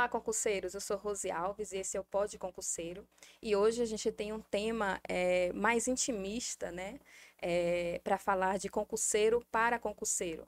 Olá, concurseiros. Eu sou Rose Alves e esse é o Pod Concurseiro. E hoje a gente tem um tema mais intimista, né? Para falar de concurseiro para concurseiro.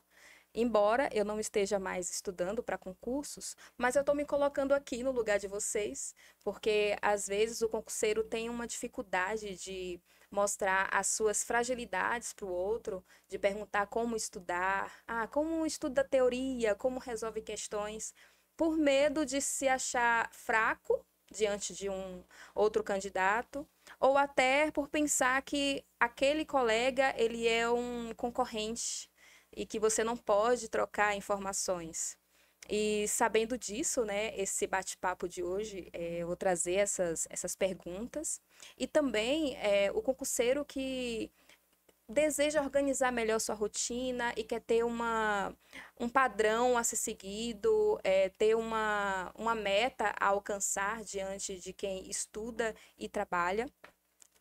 Embora eu não esteja mais estudando para concursos, mas eu estou me colocando aqui no lugar de vocês, porque às vezes o concurseiro tem uma dificuldade de mostrar as suas fragilidades para o outro, de perguntar como estudar, como estuda teoria, como resolve questões, por medo de se achar fraco diante de um outro candidato, ou até por pensar que aquele colega ele é um concorrente e que você não pode trocar informações. E sabendo disso, né, esse bate-papo de hoje, eu vou trazer essas perguntas. E também o concurseiro que deseja organizar melhor sua rotina e quer ter um padrão a ser seguido, ter uma meta a alcançar diante de quem estuda e trabalha.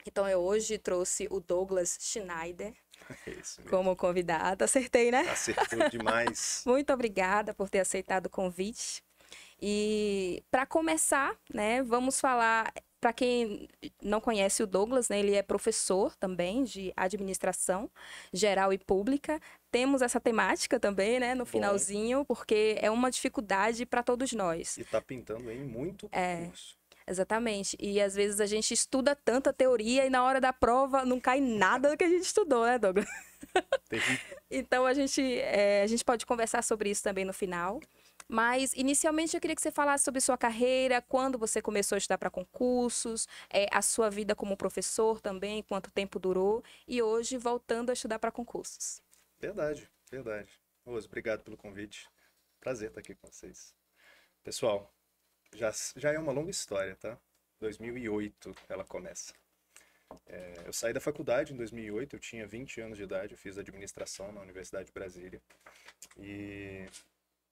Então, eu hoje trouxe o Douglas Schneider É isso mesmo. como convidado. Acertei, né? Acertou demais. Muito obrigada por ter aceitado o convite. E para começar, né, vamos falar, para quem não conhece o Douglas, né, ele é professor também de administração geral e pública. Temos essa temática também, né, no finalzinho, porque é uma dificuldade para todos nós. E tá pintando em muito concurso. Exatamente. E às vezes a gente estuda tanta teoria e na hora da prova não cai nada do que a gente estudou, né, Douglas? Terrível. Então a gente pode conversar sobre isso também no final. Mas, inicialmente, eu queria que você falasse sobre sua carreira, quando você começou a estudar para concursos, a sua vida como professor também, quanto tempo durou, e hoje voltando a estudar para concursos. Verdade, verdade. Rose, obrigado pelo convite. Prazer estar aqui com vocês. Pessoal, já é uma longa história, tá? 2008 ela começa. Eu saí da faculdade em 2008, eu tinha 20 anos de idade, eu fiz administração na Universidade de Brasília. E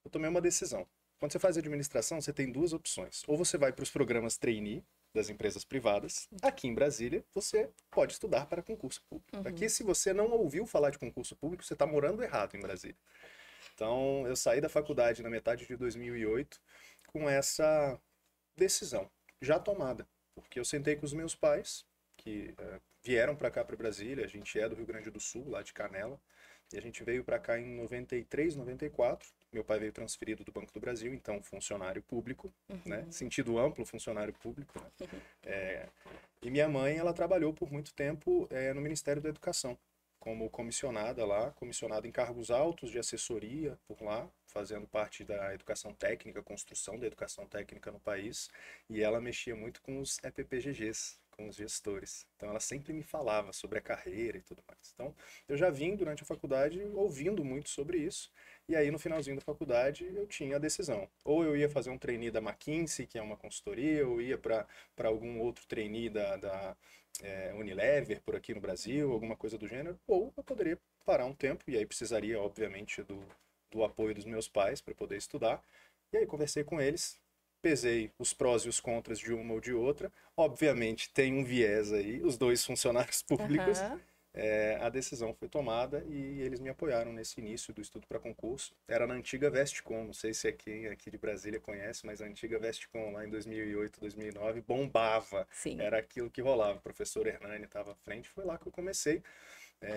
eu tomei uma decisão. Quando você faz administração, você tem duas opções. Ou você vai para os programas trainee das empresas privadas. Aqui em Brasília, você pode estudar para concurso público. Aqui, se você não ouviu falar de concurso público, você está morando errado em Brasília. Então, eu saí da faculdade na metade de 2008 com essa decisão já tomada. Porque eu sentei com os meus pais, que vieram para cá, para Brasília. A gente é do Rio Grande do Sul, lá de Canela. E a gente veio para cá em 93, 94. Meu pai veio transferido do Banco do Brasil, então funcionário público, né? Sentido amplo, funcionário público. Né? E minha mãe, ela trabalhou por muito tempo no Ministério da Educação, como comissionada lá, comissionada em cargos altos de assessoria por lá, fazendo parte da educação técnica, construção da educação técnica no país. E ela mexia muito com os EPPGGs, com os gestores. Então ela sempre me falava sobre a carreira e tudo mais. Então eu já vim durante a faculdade ouvindo muito sobre isso. E aí no finalzinho da faculdade eu tinha a decisão. Ou eu ia fazer um trainee da McKinsey, que é uma consultoria, ou ia para algum outro trainee da Unilever por aqui no Brasil, alguma coisa do gênero, ou eu poderia parar um tempo, e aí precisaria, obviamente, do apoio dos meus pais para poder estudar. E aí conversei com eles, pesei os prós e os contras de uma ou de outra. Obviamente tem um viés aí, os dois funcionários públicos. A decisão foi tomada e eles me apoiaram nesse início do estudo para concurso. Era na antiga Vestcom, não sei se quem aqui de Brasília conhece, mas a antiga Vestcom lá em 2008, 2009 bombava. Sim. Era aquilo que rolava. O professor Hernani estava à frente, foi lá que eu comecei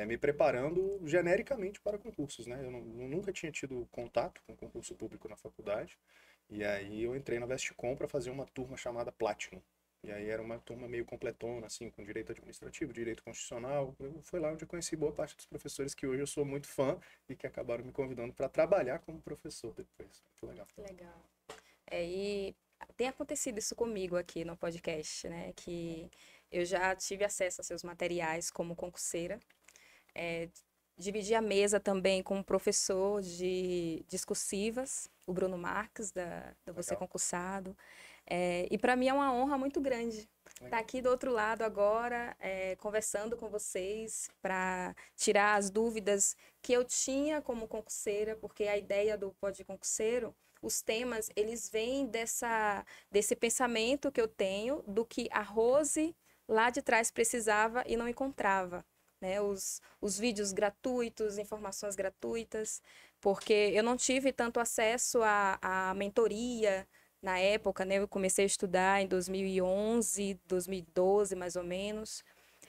me preparando genericamente para concursos, né? Eu nunca tinha tido contato com concurso público na faculdade. E aí eu entrei na Vestcom para fazer uma turma chamada Platinum. E aí era uma turma meio completona, assim, com direito administrativo, direito constitucional. Foi lá onde eu conheci boa parte dos professores que hoje eu sou muito fã e que acabaram me convidando para trabalhar como professor depois. Muito legal. Legal. E tem acontecido isso comigo aqui no podcast, né? Que eu já tive acesso a seus materiais como concurseira. Dividi a mesa também com um professor de discursivas, o Bruno Marques, da Você Concursado. E para mim é uma honra muito grande estar aqui do outro lado agora, conversando com vocês para tirar as dúvidas que eu tinha como concurseira, porque a ideia do Pod Concurseiro, os temas, eles vêm desse pensamento que eu tenho do que a Rose lá de trás precisava e não encontrava. Né, os vídeos gratuitos, informações gratuitas, porque eu não tive tanto acesso à mentoria, Na época, né, eu comecei a estudar em 2011, 2012, mais ou menos.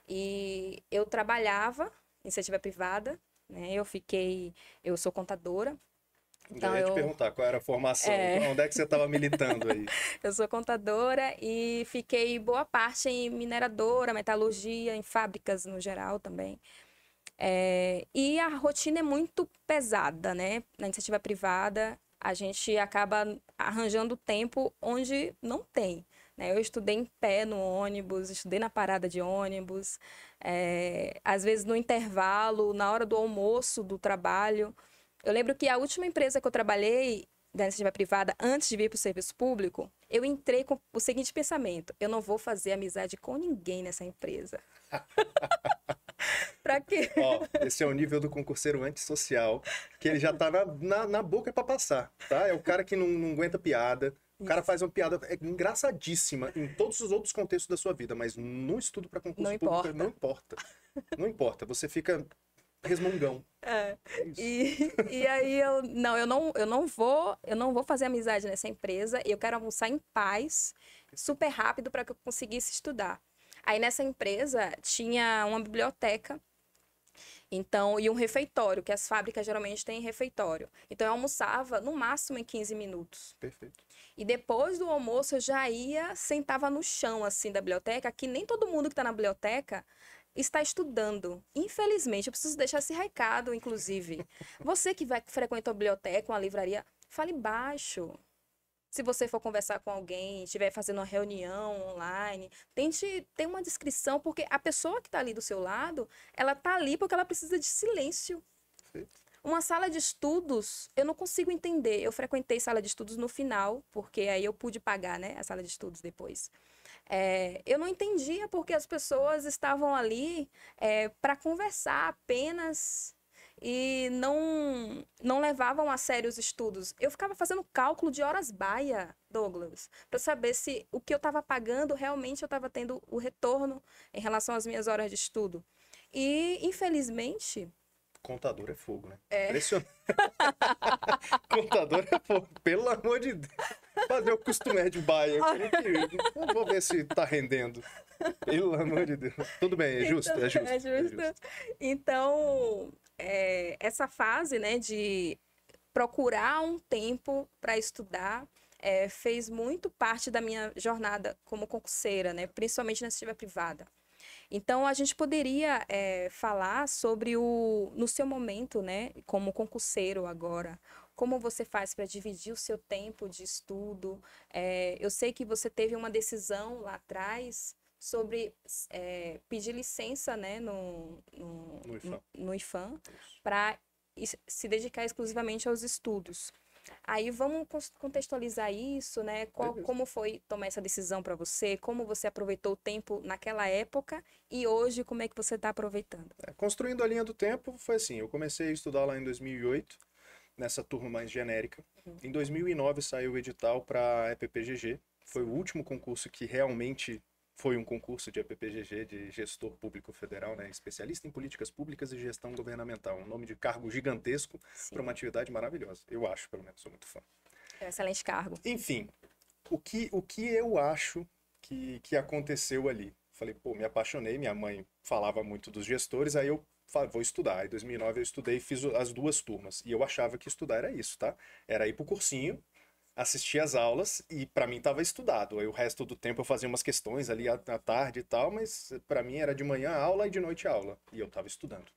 E eu trabalhava em iniciativa privada, né? Eu sou contadora, Já então ia te perguntar qual era a formação, onde é que você estava militando aí? eu sou contadora e fiquei boa parte em mineradora, metalurgia, em fábricas no geral também. E a rotina é muito pesada, né? Na iniciativa privada, a gente acaba arranjando tempo onde não tem, né? Eu estudei em pé no ônibus, estudei na parada de ônibus, às vezes no intervalo, na hora do almoço do trabalho. Eu lembro que a última empresa que eu trabalhei, da iniciativa privada, antes de vir para o serviço público, eu entrei com o seguinte pensamento: eu não vou fazer amizade com ninguém nessa empresa. Para quê? Ó, esse é o nível do concurseiro antissocial, que ele já tá na boca para passar, tá? É o cara que não aguenta piada. O cara faz uma piada engraçadíssima em todos os outros contextos da sua vida, mas no estudo para Não concurso público importa. não importa. Não importa, você fica resmungão. É. É isso. E aí eu não vou fazer amizade nessa empresa, eu quero almoçar em paz, super rápido para que eu conseguisse estudar. Aí nessa empresa tinha uma biblioteca, então, e um refeitório, que as fábricas geralmente têm refeitório. Então eu almoçava no máximo em 15 minutos. Perfeito. E depois do almoço eu já ia, sentava no chão assim da biblioteca, que nem todo mundo que está na biblioteca está estudando. Infelizmente, eu preciso deixar esse recado, inclusive. Você que vai frequentar a biblioteca, uma livraria, fale baixo. Se você for conversar com alguém, estiver fazendo uma reunião online, tente ter uma descrição, porque a pessoa que está ali do seu lado, ela está ali porque ela precisa de silêncio. Perfeito. Uma sala de estudos, eu não consigo entender. Eu frequentei sala de estudos no final, porque aí eu pude pagar, né, a sala de estudos depois. Eu não entendia porque as pessoas estavam ali para conversar apenas e não levavam a sério os estudos. Eu ficava fazendo cálculo de horas baia, Douglas, para saber se o que eu estava pagando realmente eu estava tendo o retorno em relação às minhas horas de estudo. E, infelizmente, Contador é fogo, né? Impressionante. Contador é fogo, pelo amor de Deus. Fazer o costumé de baia. Eu vou ver se tá rendendo. Pelo amor de Deus. Tudo bem, é justo, então, é justo. é justo. Então, essa fase, né, de procurar um tempo para estudar fez muito parte da minha jornada como concurseira, né, principalmente na iniciativa privada. Então, a gente poderia falar sobre no seu momento, né, como concurseiro agora, como você faz para dividir o seu tempo de estudo. Eu sei que você teve uma decisão lá atrás sobre pedir licença, né, No IFAM. no IFAM para se dedicar exclusivamente aos estudos. Aí vamos contextualizar isso, né? Como foi tomar essa decisão para você? Como você aproveitou o tempo naquela época e hoje como é que você está aproveitando? Construindo a linha do tempo, foi assim, eu comecei a estudar lá em 2008, nessa turma mais genérica. Em 2009 saiu o edital para EPPGG, foi o último concurso que realmente foi um concurso de EPPGG, de gestor público federal, né? Especialista em políticas públicas e gestão governamental. Um nome de cargo gigantesco para uma atividade maravilhosa. Eu acho, pelo menos, sou muito fã. É um excelente cargo. Enfim, o que eu acho que aconteceu ali? Falei, pô, me apaixonei, minha mãe falava muito dos gestores, aí eu falei, vou estudar. Em 2009 eu estudei e fiz as duas turmas. E eu achava que estudar era isso, tá? Era ir pro cursinho, assistir às aulas e para mim estava estudado. Aí o resto do tempo eu fazia umas questões ali à tarde e tal, mas para mim era de manhã aula e de noite aula. E eu estava estudando.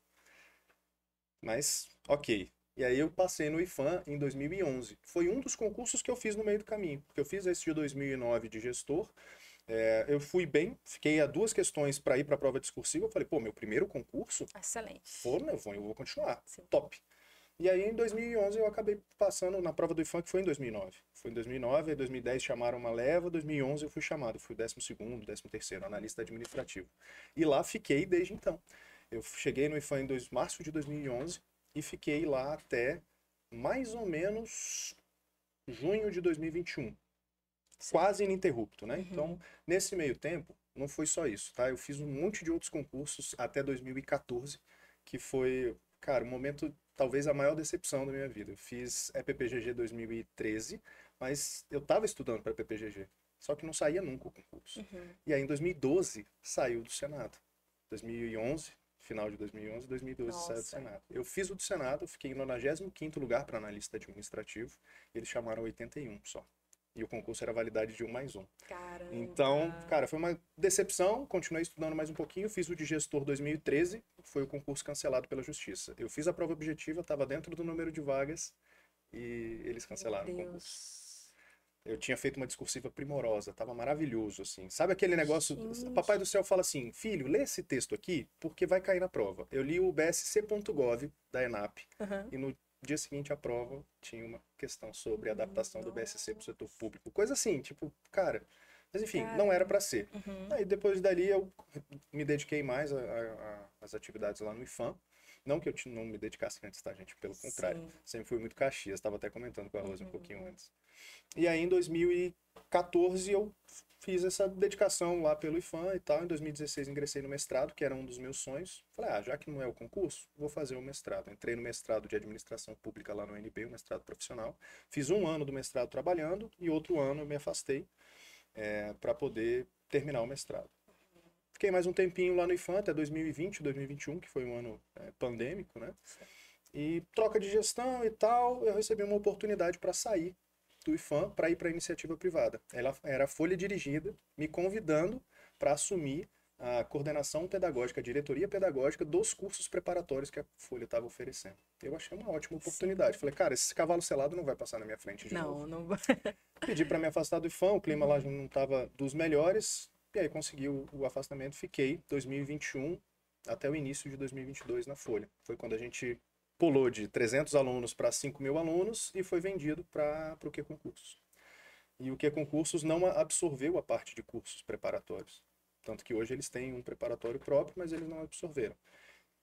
Mas, ok. E aí eu passei no IFAM em 2011. Foi um dos concursos que eu fiz no meio do caminho. Porque eu fiz esse de 2009 de gestor. Eu fui bem, fiquei a duas questões para ir para a prova discursiva. Eu falei, pô, meu primeiro concurso? Excelente. Pô, eu vou continuar. Sim. Top. E aí, em 2011, eu acabei passando na prova do IFAM, que foi em 2009. Foi em 2009, em 2010 chamaram uma leva, em 2011 eu fui chamado. Fui o 12º, 13º, analista administrativo. E lá fiquei desde então. Eu cheguei no IFAM em março de 2011 e fiquei lá até mais ou menos junho de 2021. Sim. Quase ininterrupto, né? Uhum. Então, nesse meio tempo, não foi só isso, tá? Eu fiz um monte de outros concursos até 2014, que foi, cara, um momento talvez a maior decepção da minha vida. Eu fiz EPPGG 2013, mas eu estava estudando para EPPGG, só que não saía nunca o concurso. E aí em 2012 saiu do Senado. 2011, final de 2011, 2012 saiu do Nossa. Senado. Eu fiz o do Senado, fiquei em 95º lugar para analista administrativo, e eles chamaram 81 só. E o concurso era validade de 1+1. Caramba. Então, cara, foi uma decepção. Continuei estudando mais um pouquinho. Fiz o de gestor 2013. Foi o concurso cancelado pela justiça. Eu fiz a prova objetiva, estava dentro do número de vagas e eles cancelaram o Meu concurso. Deus. Eu tinha feito uma discursiva primorosa, tava maravilhoso, assim. Sabe aquele negócio? Gente. Papai do céu fala assim: filho, lê esse texto aqui porque vai cair na prova. Eu li o bsc.gov da ENAP Aham. e no dia seguinte à prova tinha uma questão sobre a adaptação do BSC para o setor público. Coisa assim, tipo, cara. Mas enfim, não era para ser. Uhum. Aí depois dali eu me dediquei mais às atividades lá no IFAM. Não que eu não me dedicasse antes, tá, gente? Pelo contrário. Sim. Sempre fui muito Caxias, estava até comentando com a Rosa um pouquinho antes. E aí em 2014 eu fiz essa dedicação lá pelo IFAM e tal. Em 2016 ingressei no mestrado, que era um dos meus sonhos. Falei, já que não é o concurso, vou fazer o mestrado. Entrei no mestrado de administração pública lá no UNB, o mestrado profissional. Fiz um ano do mestrado trabalhando e outro ano eu me afastei para poder terminar o mestrado. Fiquei mais um tempinho lá no IFAM, até 2020, 2021, que foi um ano pandêmico, né? E troca de gestão e tal, eu recebi uma oportunidade para sair do IFAM para ir para a iniciativa privada. Ela era a Folha Dirigida, me convidando para assumir a coordenação pedagógica, a diretoria pedagógica dos cursos preparatórios que a Folha estava oferecendo. Eu achei uma ótima oportunidade. Falei, cara, esse cavalo selado não vai passar na minha frente de novo. Não vai. Pedi para me afastar do IFAM, o clima lá já não estava dos melhores, e aí consegui o afastamento. Fiquei 2021 até o início de 2022 na Folha. Foi quando a gente pulou de 300 alunos para 5.000 alunos e foi vendido para o Q-Concursos. E o Q-Concursos não absorveu a parte de cursos preparatórios. Tanto que hoje eles têm um preparatório próprio, mas eles não absorveram.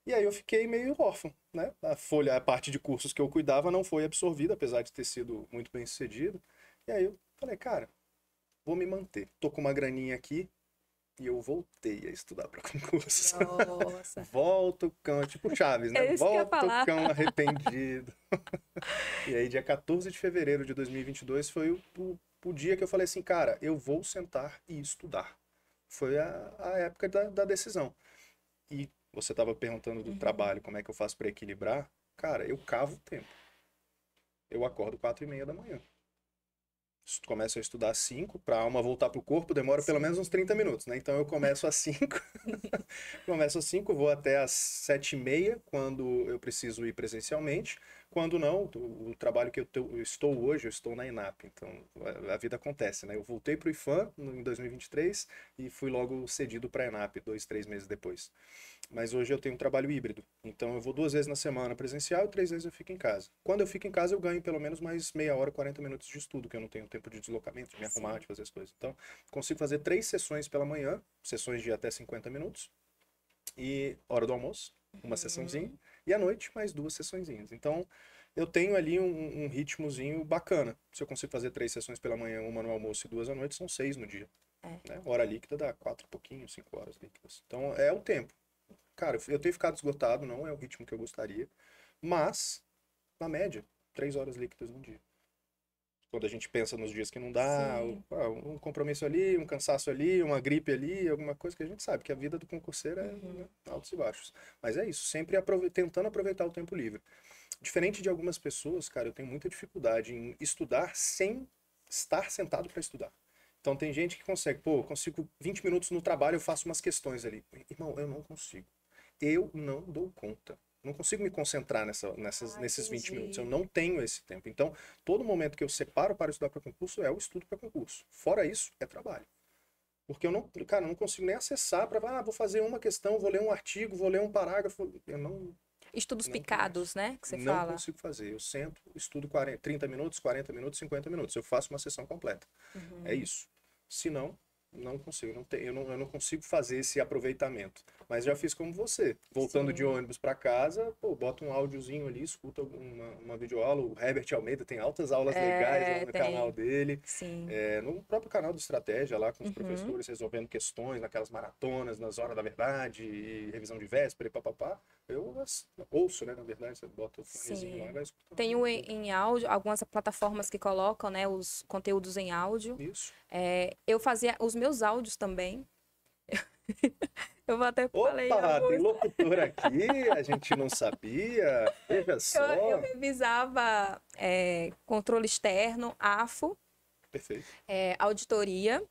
E aí eu fiquei meio órfão, né? A Folha, a parte de cursos que eu cuidava não foi absorvida, apesar de ter sido muito bem sucedido. E aí eu falei, cara, vou me manter. Tô com uma graninha aqui e eu voltei a estudar para concursos. Nossa. Volta o cão, tipo Chaves, né? É isso que eu ia Volta falar. o cão arrependido. E aí, dia 14 de fevereiro de 2022 foi o dia que eu falei assim, cara, eu vou sentar e estudar. Foi a época da decisão. E você estava perguntando do trabalho, como é que eu faço para equilibrar? Cara, eu cavo o tempo. Eu acordo 4h30 da manhã. Começo a estudar às 5, para a alma voltar pro corpo, demora pelo menos uns 30 minutos, né? Então eu começo às 5, começo às 5, vou até às 7h30, quando eu preciso ir presencialmente. Quando não, o trabalho que eu estou hoje, eu estou na ENAP, então a vida acontece, né? Eu voltei pro IFAM em 2023 e fui logo cedido para a ENAP 2, 3 meses depois. Mas hoje eu tenho um trabalho híbrido, então eu vou 2 vezes na semana presencial e 3 vezes eu fico em casa. Quando eu fico em casa eu ganho pelo menos mais meia hora, 40 minutos de estudo, que eu não tenho tempo de deslocamento, de me arrumar, de fazer as coisas. Então, consigo fazer 3 sessões pela manhã, sessões de até 50 minutos, e hora do almoço, uma sessãozinha, e à noite mais 2 sessõezinhas. Então, eu tenho ali um ritmozinho bacana. Se eu consigo fazer 3 sessões pela manhã, uma no almoço e 2 à noite, são 6 no dia. Né? Hora líquida dá 4 e pouquinho, 5 horas líquidas. Então, é o tempo. Cara, eu tenho ficado esgotado, não é o ritmo que eu gostaria, mas, na média, 3 horas líquidas no dia. Quando a gente pensa nos dias que não dá, um compromisso ali, um cansaço ali, uma gripe ali, alguma coisa que a gente sabe que a vida do concurseiro é né, altos e baixos. Mas é isso, sempre tentando aproveitar o tempo livre. Diferente de algumas pessoas, cara, eu tenho muita dificuldade em estudar sem estar sentado para estudar. Então tem gente que consegue, eu consigo 20 minutos no trabalho, eu faço umas questões ali. Irmão, eu não consigo. Eu não dou conta. Não consigo me concentrar nesses 20 minutos. Eu não tenho esse tempo. Então, todo momento que eu separo para estudar para concurso é o estudo para concurso. Fora isso, é trabalho. Porque eu não consigo nem acessar para, vou fazer uma questão, vou ler um artigo, vou ler um parágrafo. Eu não. Estudos picados, né? Que você não fala. Não consigo fazer. Eu sento, estudo 30 minutos, 40 minutos, 50 minutos. Eu faço uma sessão completa. É isso. Se não, não consigo. Eu não consigo fazer esse aproveitamento. Mas já fiz como você. Voltando de Sim. ônibus para casa, pô, bota um áudiozinho ali, escuta uma videoaula. O Herbert Almeida tem altas aulas legais lá É, no canal tem. dele. Sim. No próprio canal do Estratégia, lá com os Uhum. professores resolvendo questões, naquelas maratonas, nas horas da verdade, e revisão de véspera e papapá. Eu ouço, né? Na verdade, você bota o fonezinho lá e Sim. vai escutando o dia Tenho todo. em áudio, algumas plataformas que colocam, né, os conteúdos em áudio. Isso. Eu fazia os meus áudios também. Eu até falei Opa, tem alguns. locutor aqui, a gente não sabia. Veja Eu só. revisava controle externo, AFO, Perfeito. auditoria,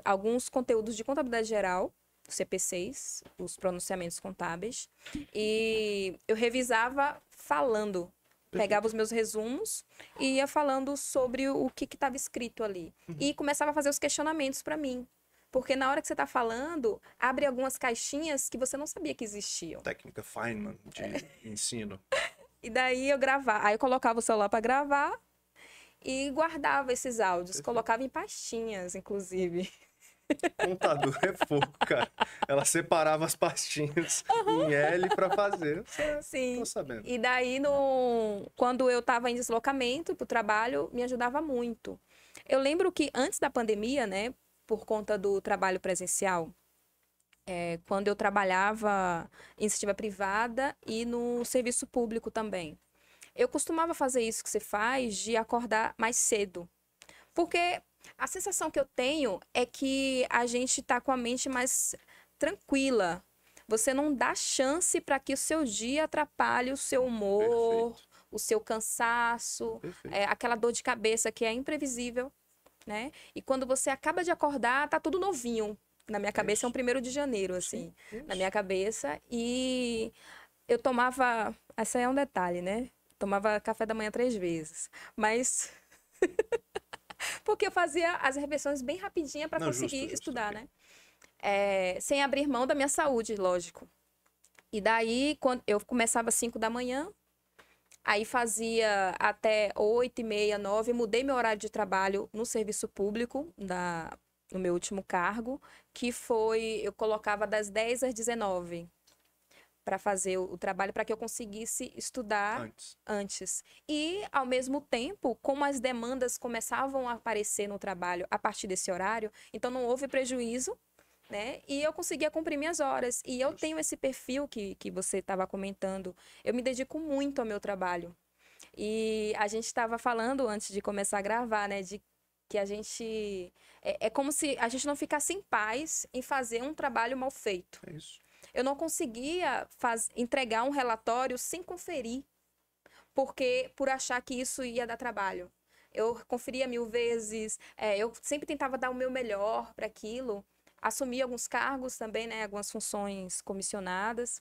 alguns conteúdos de contabilidade geral, CP6, os pronunciamentos contábeis. E eu revisava falando. Pegava Perfeito. os meus resumos e ia falando sobre o que estava escrito ali. E começava a fazer os questionamentos para mim. Porque na hora que você está falando, abre algumas caixinhas que você não sabia que existiam. Técnica Feynman de ensino. E daí eu gravava, aí eu colocava o celular para gravar e guardava esses áudios, Perfeito. colocava em pastinhas, inclusive. Contador é fogo, cara. Ela separava as pastinhas em L para fazer. Tô Sim. sabendo. E daí, quando eu estava em deslocamento para o trabalho, me ajudava muito. Eu lembro que antes da pandemia, né, por conta do trabalho presencial, quando eu trabalhava em iniciativa privada e no serviço público também. Eu costumava fazer isso que você faz, de acordar mais cedo. Porque a sensação que eu tenho é que a gente está com a mente mais tranquila. Você não dá chance para que o seu dia atrapalhe o seu humor, Perfeito. o seu cansaço, Perfeito. aquela dor de cabeça que é imprevisível, né? E quando você acaba de acordar, tá tudo novinho. Na minha cabeça é um Isso. 1º de janeiro, Sim, assim, na isso. minha cabeça. E eu tomava. Esse aí é um detalhe, né? Tomava café da manhã 3 vezes. Mas. Porque eu fazia as refeições bem rapidinha para Não, justo, conseguir justo. estudar, Ok. né? Sem abrir mão da minha saúde, lógico. E daí, quando eu começava às 5 da manhã, aí fazia até 8h30, 9, mudei meu horário de trabalho no serviço público, no meu último cargo, que foi, eu colocava das 10 às 19 para fazer o trabalho para que eu conseguisse estudar Antes. antes. E, ao mesmo tempo, como as demandas começavam a aparecer no trabalho a partir desse horário, então não houve prejuízo, né? E eu conseguia cumprir minhas horas. E eu Justo. tenho esse perfil que você estava comentando. Eu me dedico muito ao meu trabalho. E a gente estava falando antes de começar a gravar, né? De que a gente. É como se a gente não ficasse em paz em fazer um trabalho mal feito. É isso. Eu não conseguia entregar um relatório sem conferir, porque por achar que isso ia dar trabalho. Eu conferia 1000 vezes, eu sempre tentava dar o meu melhor para aquilo, assumi alguns cargos também, né, algumas funções comissionadas,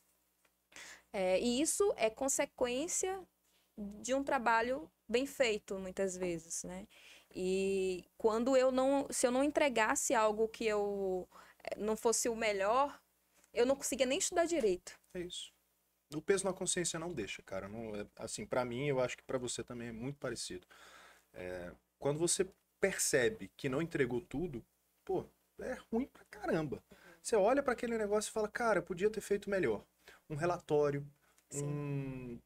e isso é consequência de um trabalho bem feito, muitas vezes, né? E quando se eu não entregasse algo que eu não fosse o melhor, eu não conseguia nem estudar direito. É isso. O peso na consciência não deixa, cara. Não, assim, para mim, eu acho que para você também é muito parecido. Quando você percebe que não entregou tudo, pô, é ruim pra caramba. Você olha para aquele negócio e fala, cara, eu podia ter feito melhor. Um relatório, Sim.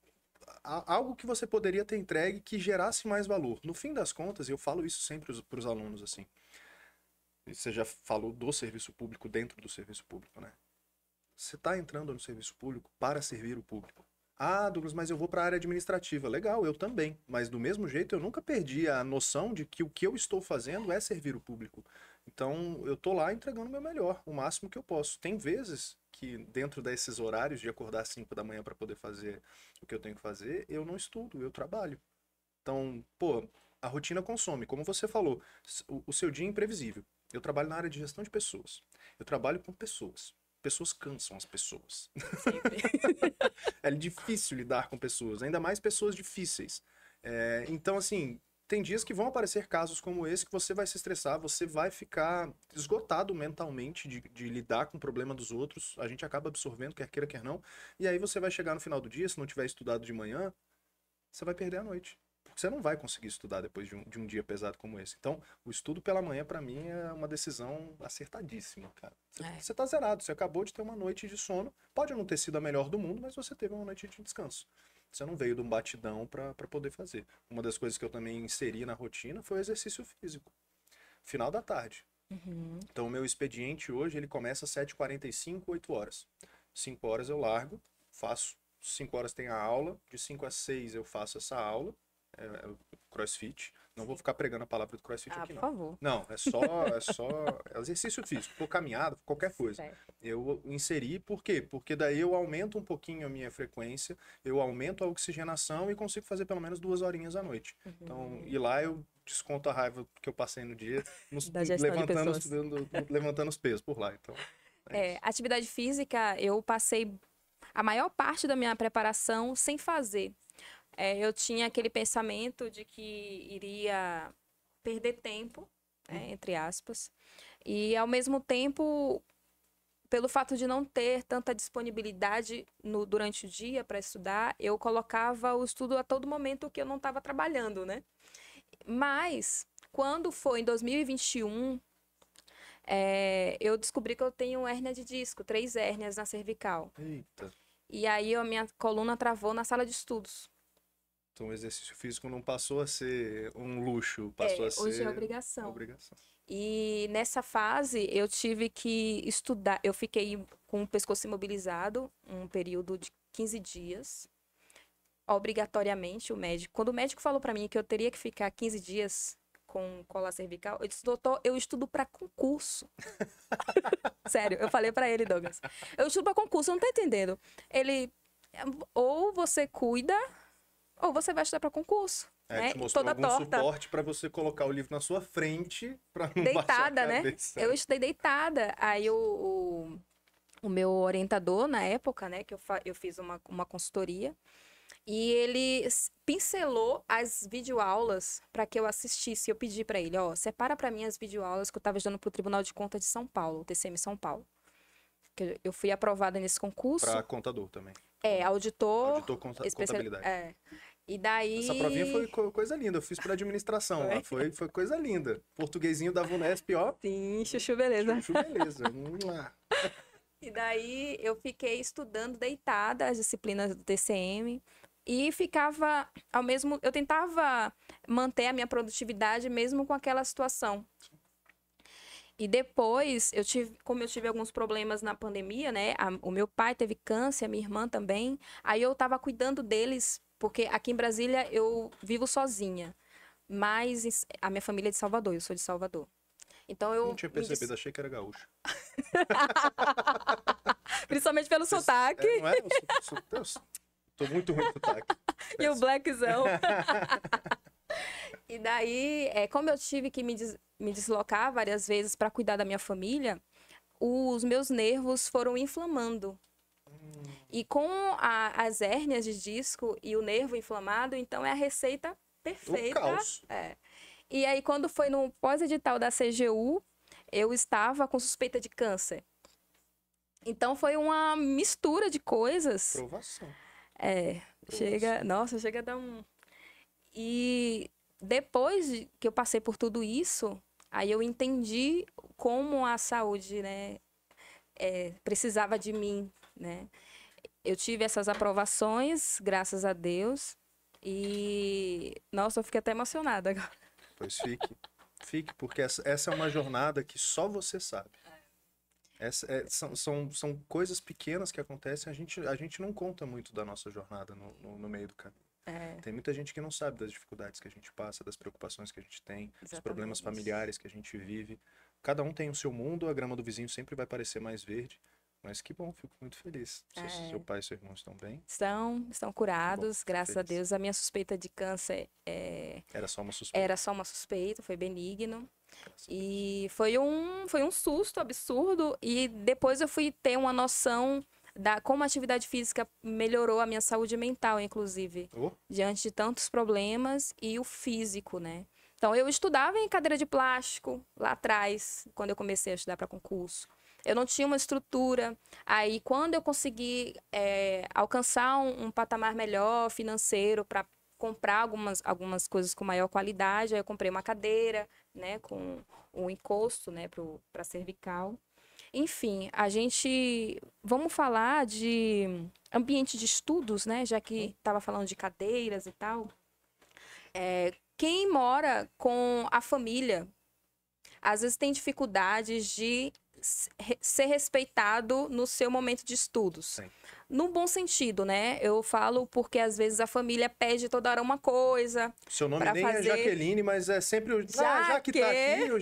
algo que você poderia ter entregue que gerasse mais valor. No fim das contas, eu falo isso sempre para os alunos assim. Você já falou do serviço público dentro do serviço público, né? Você está entrando no serviço público para servir o público. Ah, Douglas, mas eu vou para a área administrativa. Legal, eu também. Mas do mesmo jeito, eu nunca perdi a noção de que o que eu estou fazendo é servir o público. Então, eu tô lá entregando o meu melhor, o máximo que eu posso. Tem vezes que, dentro desses horários de acordar às 5 da manhã para poder fazer o que eu tenho que fazer, eu não estudo, eu trabalho. Então, pô, a rotina consome. Como você falou, o seu dia é imprevisível. Eu trabalho na área de gestão de pessoas. Eu trabalho com pessoas. Pessoas cansam as pessoas. Sempre. É difícil lidar com pessoas, ainda mais pessoas difíceis. Então, assim, tem dias que vão aparecer casos como esse que você vai se estressar, você vai ficar esgotado mentalmente de lidar com o problema dos outros. A gente acaba absorvendo, quer queira, quer não. E aí você vai chegar no final do dia, se não tiver estudado de manhã, você vai perder a noite. Porque você não vai conseguir estudar depois de um dia pesado como esse. Então, o estudo pela manhã, pra mim, é uma decisão acertadíssima, cara. Você tá zerado, você acabou de ter uma noite de sono. Pode não ter sido a melhor do mundo, mas você teve uma noite de descanso. Você não veio de um batidão pra poder fazer. Uma das coisas que eu também inseri na rotina foi o exercício físico. Final da tarde. Então, o meu expediente hoje, ele começa às 7h45, 8 horas. 5 horas eu largo, faço. 5 horas tem a aula, de 5 às 6 eu faço essa aula, CrossFit. Não vou ficar pregando a palavra do CrossFit aqui, não. Por favor. Não, é exercício físico, for caminhada, qualquer coisa. Certo. Eu inseri, por quê? Porque daí eu aumento um pouquinho a minha frequência, eu aumento a oxigenação e consigo fazer pelo menos 2 horinhas à noite. Então, e lá eu desconto a raiva que eu passei no dia, Da gestão de pessoas. levantando os pesos por lá. Então, isso. Atividade física, eu passei a maior parte da minha preparação sem fazer. Eu tinha aquele pensamento de que iria perder tempo, entre aspas, e ao mesmo tempo, pelo fato de não ter tanta disponibilidade durante o dia para estudar, eu colocava o estudo a todo momento que eu não estava trabalhando, né? Mas, quando foi em 2021, eu descobri que eu tenho hérnia de disco, 3 hérnias na cervical. Eita. E aí a minha coluna travou na sala de estudos. Então o exercício físico não passou a ser um luxo, passou a ser Hoje é obrigação. obrigação. E nessa fase eu tive que estudar, eu fiquei com o pescoço imobilizado um período de 15 dias, obrigatoriamente. Quando o médico falou para mim que eu teria que ficar 15 dias com cola cervical, eu disse: doutor, eu estudo para concurso. Sério, eu falei para ele, Douglas, eu estudo para concurso, não tá entendendo. Ele, ou você cuida, ou você vai estudar para concurso. Né? Te mostrou Toda algum torta. suporte para você colocar o livro na sua frente para não Deitada, baixar a né? cabeça. Eu estudei deitada. Aí o meu orientador, na época, né, que eu fiz uma consultoria, e ele pincelou as videoaulas para que eu assistisse. Eu pedi para ele, separa para mim as videoaulas que eu estava estudando para o Tribunal de Contas de São Paulo, o TCM São Paulo. Eu fui aprovada nesse concurso. Para contador também. Auditor contabilidade. E daí... Essa provinha foi coisa linda, eu fiz para administração lá, foi coisa linda. Portuguesinho da VUNESP, ó. Sim, chuchu beleza. Chuchu beleza, vamos lá. E daí eu fiquei estudando deitada as disciplinas do TCM e eu tentava manter a minha produtividade mesmo com aquela situação. E depois, como eu tive alguns problemas na pandemia, né? O meu pai teve câncer, a minha irmã também. Aí eu tava cuidando deles, porque aqui em Brasília eu vivo sozinha. Mas a minha família é de Salvador, eu sou de Salvador. Então eu... Não tinha percebido, achei que era gaúcho. Principalmente pelo sotaque. Não é? Tô muito ruim com sotaque. E o blackzão. E daí, como eu tive que me deslocar várias vezes para cuidar da minha família, os meus nervos foram inflamando. E com as hérnias de disco e o nervo inflamado, então é a receita perfeita. O caos. E aí, quando foi no pós-edital da CGU, eu estava com suspeita de câncer. Então, foi uma mistura de coisas. Provação. Chega a dar um... E depois que eu passei por tudo isso, aí eu entendi como a saúde, né, precisava de mim, né? Eu tive essas aprovações, graças a Deus, e... Nossa, eu fiquei até emocionada agora. Pois fique, porque essa é uma jornada que só você sabe. São coisas pequenas que acontecem, a gente não conta muito da nossa jornada no meio do caminho. Tem muita gente que não sabe das dificuldades que a gente passa, das preocupações que a gente tem, dos problemas familiares que a gente vive. Cada um tem o seu mundo, a grama do vizinho sempre vai parecer mais verde. Mas que bom, fico muito feliz. Seu pai e seu irmão estão bem? Estão curados, graças a Deus. A minha suspeita de câncer era só uma suspeita. Era só uma suspeita, foi benigno. E foi um susto absurdo. E depois eu fui ter uma noção como a atividade física melhorou a minha saúde mental, inclusive. Diante de tantos problemas e o físico, né? Então, eu estudava em cadeira de plástico lá atrás, quando eu comecei a estudar para concurso. Eu não tinha uma estrutura. Aí, quando eu consegui alcançar um patamar melhor financeiro para comprar algumas coisas com maior qualidade. Aí eu comprei uma cadeira, né, com um encosto, né, para cervical. Enfim, vamos falar de ambiente de estudos, né, já que estava falando de cadeiras e tal. Quem mora com a família, às vezes tem dificuldades de ser respeitado no seu momento de estudos. Sim. No bom sentido, né? Eu falo porque às vezes a família pede toda hora uma coisa. Seu nome pra nem é fazer... Jaqueline, mas é sempre o já que tá aqui, o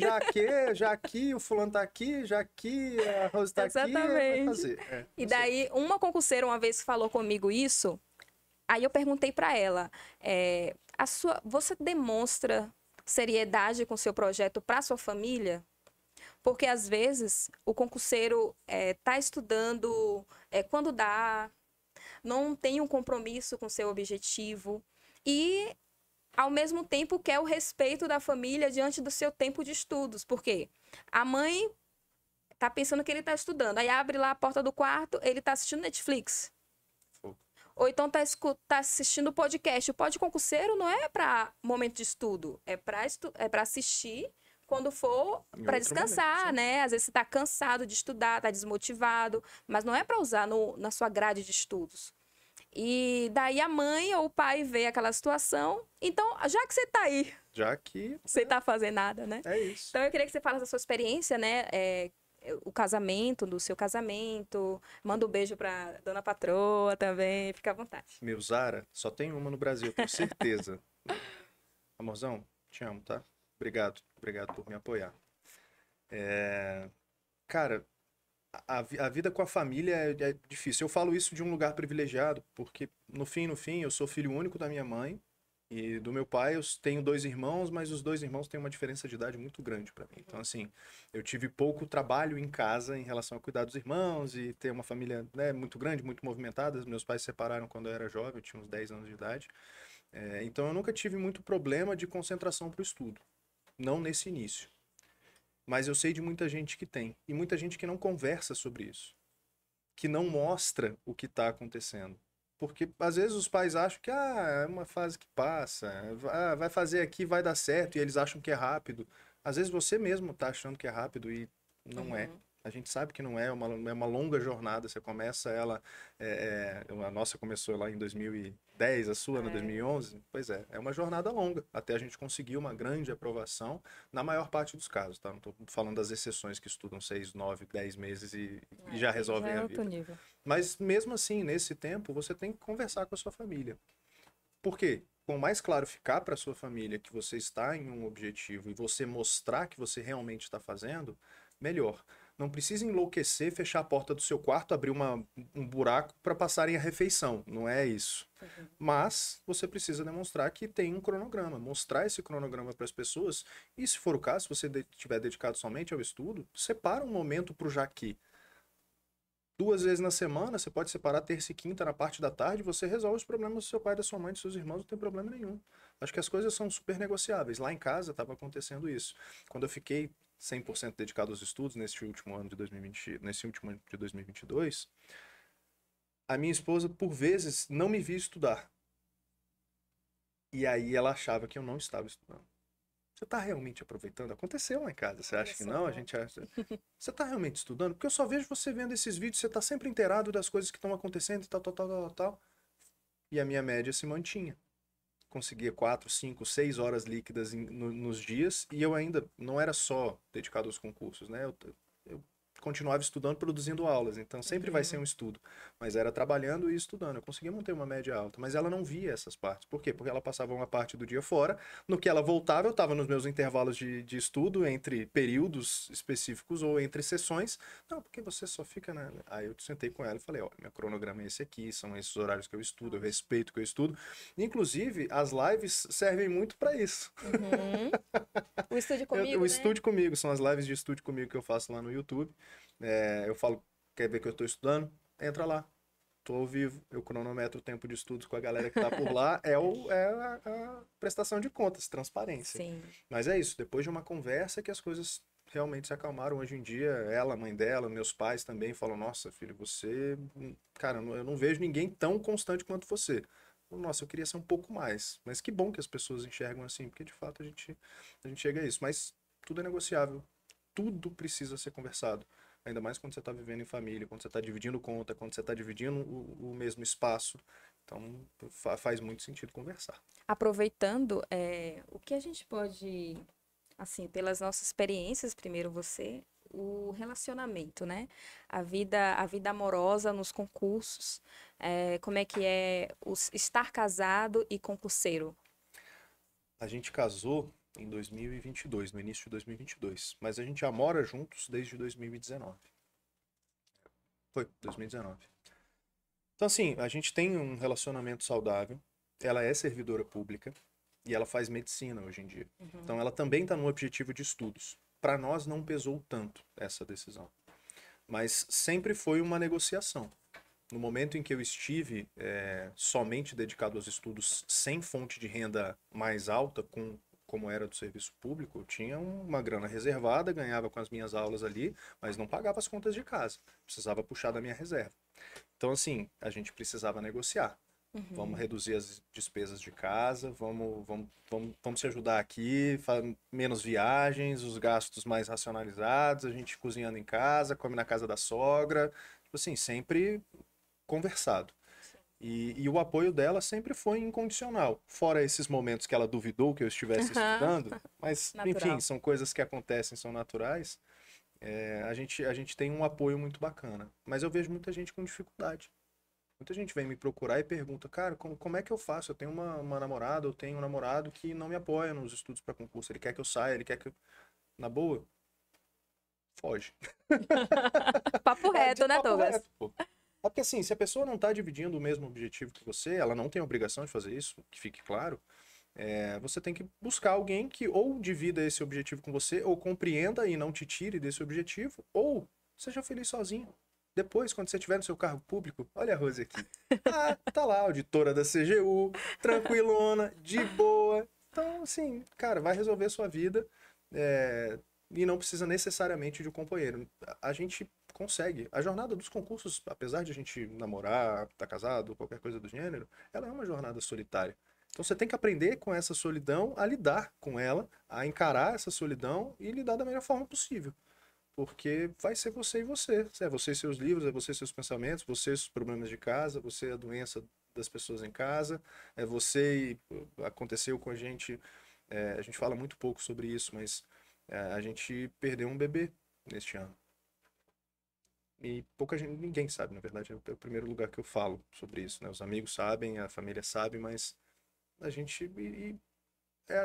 já aqui, o fulano tá aqui, já que a Rose tá aqui, vai fazer. E daí, uma concurseira uma vez falou comigo isso, aí eu perguntei pra ela, você demonstra seriedade com seu projeto pra sua família? Porque, às vezes, o concurseiro tá estudando quando dá, não tem um compromisso com seu objetivo e, ao mesmo tempo, quer o respeito da família diante do seu tempo de estudos. Por quê? A mãe tá pensando que ele tá estudando, aí abre lá a porta do quarto, ele tá assistindo Netflix. Ou então tá assistindo podcast. O pod concurseiro não é para momento de estudo, é para assistir quando for para descansar, momento, né? Às vezes você tá cansado de estudar, tá desmotivado, mas não é para usar na sua grade de estudos. E daí a mãe ou o pai vê aquela situação, então, já que você tá aí, já que sem tá fazendo nada, né? É isso. Então eu queria que você falasse da sua experiência, né? O casamento, do seu casamento. Manda um beijo pra dona patroa também, fica à vontade. Meu Zara, só tem uma no Brasil, tenho certeza. Amorzão, te amo, tá? Obrigado por me apoiar. Cara, a vida com a família é difícil. Eu falo isso de um lugar privilegiado, porque no fim, eu sou filho único da minha mãe e do meu pai. Eu tenho 2 irmãos, mas os 2 irmãos têm uma diferença de idade muito grande para mim. Então, assim, eu tive pouco trabalho em casa em relação a cuidar dos irmãos e ter uma família, né, muito grande, muito movimentada. Meus pais se separaram quando eu era jovem, eu tinha uns 10 anos de idade. Então, eu nunca tive muito problema de concentração para o estudo. Não nesse início. Mas eu sei de muita gente que tem. E muita gente que não conversa sobre isso. Que não mostra o que está acontecendo. Porque às vezes os pais acham que é uma fase que passa, vai fazer aqui, vai dar certo, e eles acham que é rápido. Às vezes você mesmo está achando que é rápido e não é. A gente sabe que não é, é uma longa jornada. Você começa ela. A nossa começou lá em 2010, a sua em 2011. Pois é uma jornada longa até a gente conseguir uma grande aprovação, na maior parte dos casos, tá? Não estou falando das exceções que estudam 6, 9, 10 meses e já resolvem a vida. Nível. Mas mesmo assim, nesse tempo, você tem que conversar com a sua família. Por quê? Quanto mais claro ficar para a sua família que você está em um objetivo e você mostrar que você realmente está fazendo, melhor. Não precisa enlouquecer, fechar a porta do seu quarto, abrir um buraco para passarem a refeição. Não é isso. Mas você precisa demonstrar que tem um cronograma. Mostrar esse cronograma para as pessoas. E se for o caso, se você estiver dedicado somente ao estudo, separa um momento para o Jaqui. 2 vezes na semana, você pode separar terça e quinta na parte da tarde, você resolve os problemas do seu pai, da sua mãe, dos seus irmãos, não tem problema nenhum. Acho que as coisas são super negociáveis. Lá em casa estava acontecendo isso. Quando eu fiquei 100% dedicado aos estudos nesse último ano de 2022, a minha esposa, por vezes, não me via estudar. E aí ela achava que eu não estava estudando. Você está realmente aproveitando? Aconteceu lá em casa. Você acha que não? A gente acha. Você está realmente estudando? Porque eu só vejo você vendo esses vídeos, você está sempre inteirado das coisas que estão acontecendo e tal. E a minha média se mantinha. Conseguia 4, 5, 6 horas líquidas nos dias, e eu ainda não era só dedicado aos concursos, né? Eu continuava estudando, produzindo aulas, então sempre vai ser um estudo, mas era trabalhando e estudando. Eu conseguia manter uma média alta, mas ela não via essas partes. Por quê? Porque ela passava uma parte do dia fora, no que ela voltava, eu estava nos meus intervalos de estudo, entre períodos específicos ou entre sessões. Não, porque você só fica, né? Aí eu sentei com ela e falei, ó, meu cronograma é esse aqui, são esses horários que eu estudo, eu respeito o que eu estudo. Inclusive, as lives servem muito para isso. O Estude Comigo, O né? Estude Comigo, são as lives de Estude Comigo que eu faço lá no YouTube. Eu falo, quer ver que eu estou estudando? Entra lá. Estou ao vivo, eu cronometro o tempo de estudos com a galera que está por lá. É a prestação de contas, transparência. Sim. Mas é isso, depois de uma conversa que as coisas realmente se acalmaram. Hoje em dia, ela, a mãe dela, meus pais também falam, nossa, filho, você... Cara, eu não vejo ninguém tão constante quanto você. nossa, eu queria ser um pouco mais. Mas que bom que as pessoas enxergam assim, porque de fato a gente chega a isso. Mas tudo é negociável. Tudo precisa ser conversado. Ainda mais quando você está vivendo em família, quando você está dividindo conta, quando você está dividindo o mesmo espaço. Então, faz muito sentido conversar. Aproveitando, o que a gente pode, assim, pelas nossas experiências, primeiro você, o relacionamento, né? A vida amorosa nos concursos, como é que é estar casado e concurseiro? A gente casou em 2022, no início de 2022, mas a gente já mora juntos desde 2019. Foi, 2019. Então, assim, a gente tem um relacionamento saudável. Ela é servidora pública e ela faz medicina hoje em dia. Então, ela também está no objetivo de estudos. Para nós, não pesou tanto essa decisão. Mas sempre foi uma negociação. No momento em que eu estive somente dedicado aos estudos, sem fonte de renda mais alta, como era do serviço público, eu tinha uma grana reservada, ganhava com as minhas aulas ali, mas não pagava as contas de casa. Precisava puxar da minha reserva. Então, assim, a gente precisava negociar. Vamos reduzir as despesas de casa, vamos se ajudar aqui, menos viagens, os gastos mais racionalizados, a gente cozinhando em casa, come na casa da sogra, tipo assim, sempre conversado. E o apoio dela sempre foi incondicional, fora esses momentos que ela duvidou que eu estivesse estudando, mas, enfim, Natural. são coisas que acontecem, são naturais. A gente tem um apoio muito bacana, mas eu vejo muita gente com dificuldade. Muita gente vem me procurar e pergunta, cara, como é que eu faço? Eu tenho uma namorada, eu tenho um namorado que não me apoia nos estudos para concurso. Ele quer que eu saia, ele quer que eu... Na boa, foge. Papo É de reto, né, papo Douglas? reto, pô. É porque assim, se a pessoa não tá dividindo o mesmo objetivo que você, ela não tem obrigação de fazer isso, que fique claro. Você tem que buscar alguém que ou divida esse objetivo com você, ou compreenda e não te tire desse objetivo, ou seja feliz sozinho. Depois, quando você estiver no seu cargo público, olha a Rose aqui. Ah, tá lá, auditora da CGU, tranquilona, de boa. Então, assim, cara, vai resolver a sua vida e não precisa necessariamente de um companheiro. A gente consegue. A jornada dos concursos, apesar de a gente namorar, estar casado, qualquer coisa do gênero, ela é uma jornada solitária. Então você tem que aprender com essa solidão, a lidar com ela, a encarar essa solidão e lidar da melhor forma possível. Porque vai ser você e você. É você e seus livros, é você e seus pensamentos, você e os problemas de casa, você e a doença das pessoas em casa, é você e aconteceu com a gente fala muito pouco sobre isso, mas a gente perdeu um bebê neste ano. E pouca gente, ninguém sabe, na verdade, é o primeiro lugar que eu falo sobre isso, né? Os amigos sabem, a família sabe, mas a gente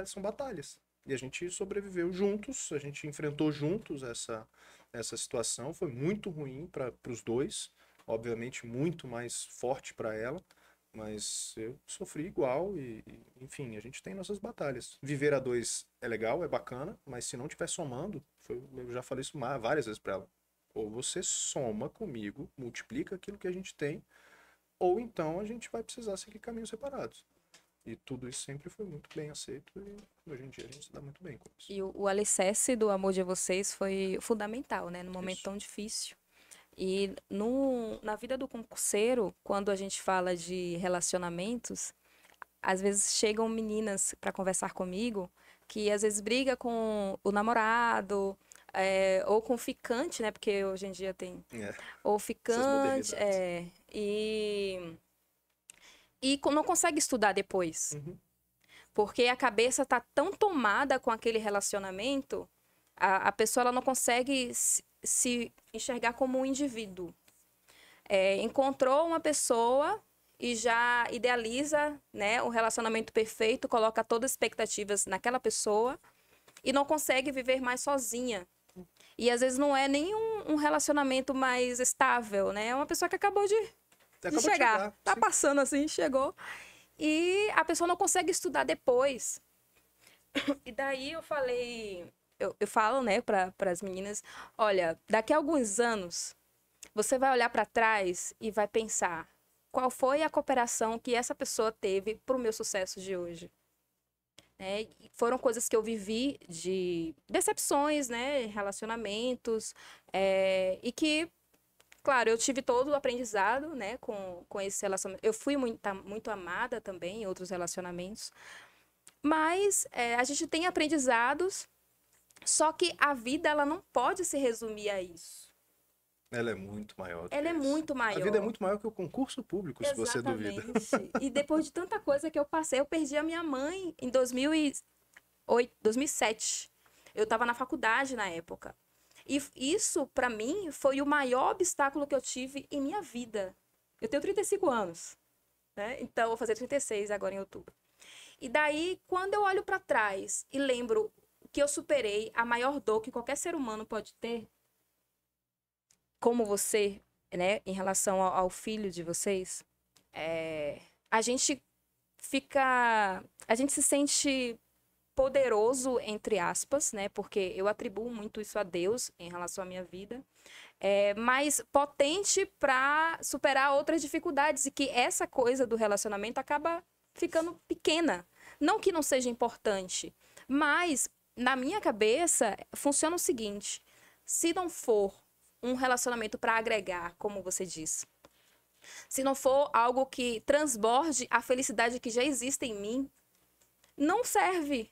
são batalhas. E a gente sobreviveu juntos, a gente enfrentou juntos essa situação. Foi muito ruim para os dois, obviamente muito mais forte para ela, mas eu sofri igual enfim, a gente tem nossas batalhas. Viver a dois é legal, é bacana, mas se não estiver somando, eu já falei isso várias vezes para ela. Ou você soma comigo, multiplica aquilo que a gente tem, ou então a gente vai precisar seguir caminhos separados. E tudo isso sempre foi muito bem aceito e hoje em dia a gente se dá muito bem com isso. E o alicerce do amor de vocês foi fundamental, né? No momento Isso. tão difícil. E na vida do concurseiro, quando a gente fala de relacionamentos, às vezes chegam meninas para conversar comigo que às vezes briga com o namorado, ou com o ficante, né? Porque hoje em dia tem. É, Ou essas ficante, modernidades. e não consegue estudar depois. Uhum. Porque a cabeça tá tão tomada com aquele relacionamento, a pessoa ela não consegue se enxergar como um indivíduo. Encontrou uma pessoa e já idealiza, né, um relacionamento perfeito, coloca todas as expectativas naquela pessoa e não consegue viver mais sozinha. E às vezes não é nem um relacionamento mais estável, né? É uma pessoa que acabou de Acabou de chegar. chegar, Tá sim. passando assim, chegou. E a pessoa não consegue estudar depois. E daí eu falei, eu falo, né, para as meninas, olha, daqui a alguns anos, você vai olhar para trás e vai pensar qual foi a cooperação que essa pessoa teve para o meu sucesso de hoje. E foram coisas que eu vivi de decepções, né, relacionamentos, e que Claro, eu tive todo o aprendizado, né, com esse relacionamento. Eu fui muito amada também em outros relacionamentos. Mas a gente tem aprendizados, só que a vida, ela não pode se resumir a isso. Ela é muito maior do que Ela é isso. muito A vida é maior. muito maior que o concurso público, se você duvida. Exatamente. E depois de tanta coisa que eu passei, eu perdi a minha mãe em 2008, 2007. Eu estava na faculdade na época. E isso, para mim, foi o maior obstáculo que eu tive em minha vida. Eu tenho 35 anos, né? Então, eu vou fazer 36 agora em outubro. E daí, quando eu olho para trás e lembro que eu superei a maior dor que qualquer ser humano pode ter, como você, né, em relação ao filho de vocês, a gente a gente se sente poderoso, entre aspas, né, porque eu atribuo muito isso a Deus em relação à minha vida, mas potente para superar outras dificuldades e que essa coisa do relacionamento acaba ficando pequena. Não que não seja importante, mas na minha cabeça funciona o seguinte: se não for um relacionamento para agregar, como você disse, se não for algo que transborde a felicidade que já existe em mim, não serve.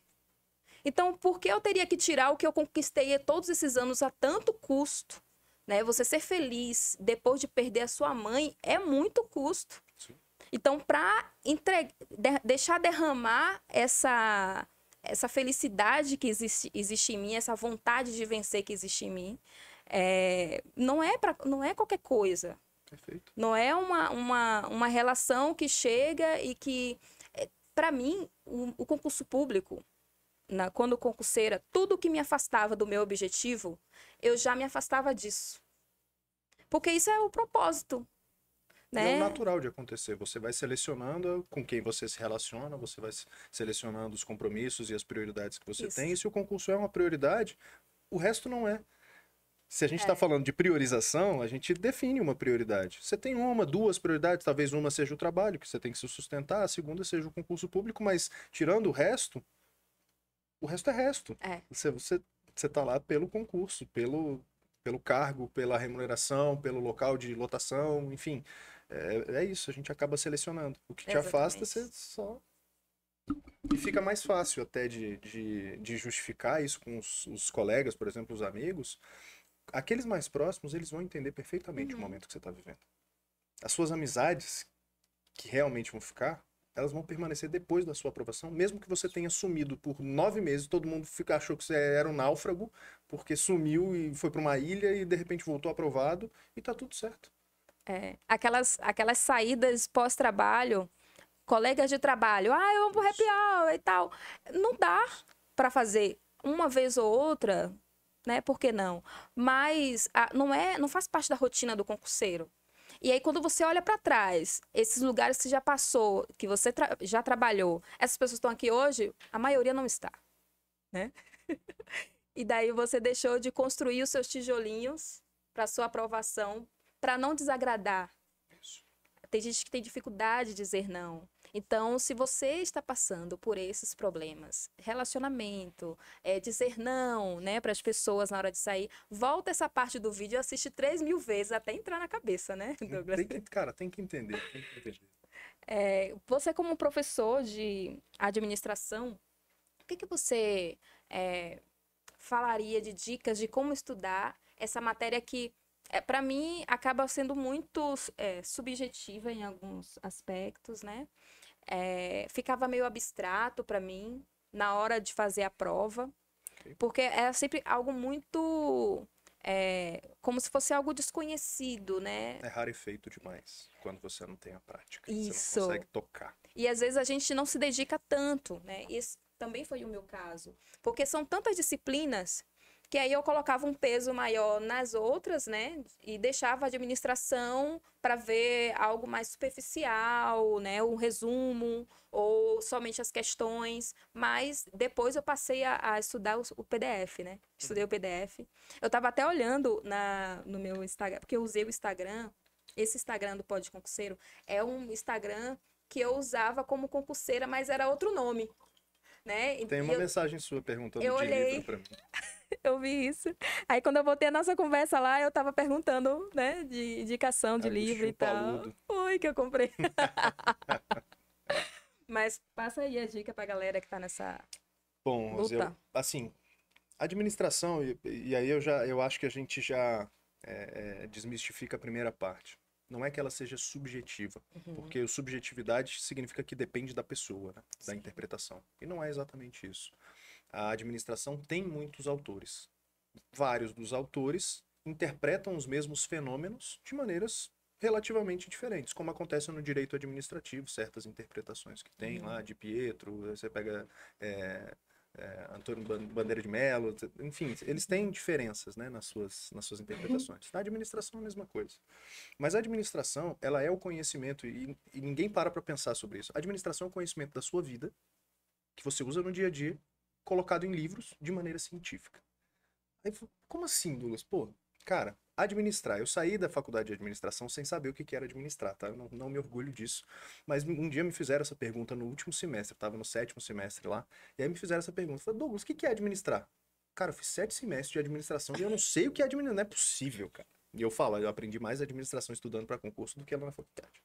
Então, por que eu teria que tirar o que eu conquistei todos esses anos a tanto custo? Né? Você ser feliz depois de perder a sua mãe é muito custo. Sim. Então, para deixar derramar essa felicidade que existe em mim, essa vontade de vencer que existe em mim, não é qualquer coisa. Perfeito. Não é uma relação que chega e que, para mim, o concurso público, quando concurseira, tudo que me afastava do meu objetivo, eu já me afastava disso. Porque isso é o propósito. Né? É o natural de acontecer. Você vai selecionando com quem você se relaciona, você vai selecionando os compromissos e as prioridades que você tem. E se o concurso é uma prioridade, o resto não é. Se a gente está falando de priorização, a gente define uma prioridade. Você tem uma, duas prioridades, talvez uma seja o trabalho, que você tem que se sustentar, a segunda seja o concurso público, mas tirando o resto é resto. Você está lá pelo concurso, pelo cargo, pela remuneração, pelo local de lotação, enfim. É isso, a gente acaba selecionando. O que te afasta, você só... E fica mais fácil até de justificar isso com os colegas, por exemplo, os amigos. Aqueles mais próximos, eles vão entender perfeitamente o momento que você está vivendo. As suas amizades, que realmente vão ficar, elas vão permanecer depois da sua aprovação, mesmo que você tenha sumido por 9 meses, todo mundo achou que você era um náufrago, porque sumiu e foi para uma ilha e de repente voltou aprovado, e tá tudo certo. Aquelas saídas pós-trabalho, colegas de trabalho, eu vou pro happy hour e tal. Não dá para fazer uma vez ou outra, né? Por que não? Mas não faz parte da rotina do concurseiro. E aí, quando você olha para trás, esses lugares que você já passou, que você já trabalhou, essas pessoas estão aqui hoje, a maioria não está, né? E daí você deixou de construir os seus tijolinhos para sua aprovação, para não desagradar. Isso. Tem gente que tem dificuldade de dizer não. Então, se você está passando por esses problemas, relacionamento, dizer não, né, para as pessoas na hora de sair, volta essa parte do vídeo e assiste 3.000 vezes até entrar na cabeça, né, Douglas? Tem que entender. Você, como professor de administração, o que você falaria de dicas de como estudar essa matéria que, para mim, acaba sendo muito subjetiva em alguns aspectos, né? Ficava meio abstrato para mim na hora de fazer a prova, porque era sempre algo muito como se fosse algo desconhecido, né? É rarefeito demais quando você não tem a prática. Isso. Você não consegue tocar. E às vezes a gente não se dedica tanto, né? Esse também foi o meu caso, porque são tantas disciplinas que aí eu colocava um peso maior nas outras, né? E deixava a administração para ver algo mais superficial, né? Um resumo ou somente as questões. Mas depois eu passei a estudar o PDF, né? Estudei o PDF. Eu estava até olhando no meu Instagram, porque eu usei o Instagram. Esse Instagram do Pod Concurseiro é um Instagram que eu usava como concurseira, mas era outro nome. né? Tem uma mensagem sua perguntando eu de olhei, livro pra mim. eu vi isso. Aí quando eu voltei a nossa conversa lá, eu tava perguntando, né, de indicação de livro e Agostinho tal. Paludo. Foi que eu comprei. Mas passa aí a dica pra galera que tá nessa Bom, Rose, luta. assim, administração, e aí eu acho que a gente já desmistifica a primeira parte. Não é que ela seja subjetiva, Uhum. porque subjetividade significa que depende da pessoa, né, da Sim. interpretação. E não é exatamente isso. A administração tem muitos autores. Vários dos autores interpretam os mesmos fenômenos de maneiras relativamente diferentes, como acontece no direito administrativo, certas interpretações que tem lá, Uhum. de Pietro, você pega é, Antônio Bandeira de Mello, enfim, eles têm diferenças, né, nas suas interpretações. Na administração é a mesma coisa. Mas a administração, ela é o conhecimento, e ninguém para pensar sobre isso. A administração é o conhecimento da sua vida, que você usa no dia a dia, colocado em livros de maneira científica. Aí, como assim, Douglas? Pô, cara, administrar. Eu saí da faculdade de administração sem saber o que que era administrar, tá? Eu não me orgulho disso. Mas um dia me fizeram essa pergunta no último semestre, eu tava no 7º semestre lá, e aí me fizeram essa pergunta. Eu falei, Douglas, o que que é administrar? Cara, eu fiz 7 semestres de administração e eu não sei o que é administrar. Não é possível, cara. E eu falo, eu aprendi mais administração estudando para concurso do que lá na faculdade.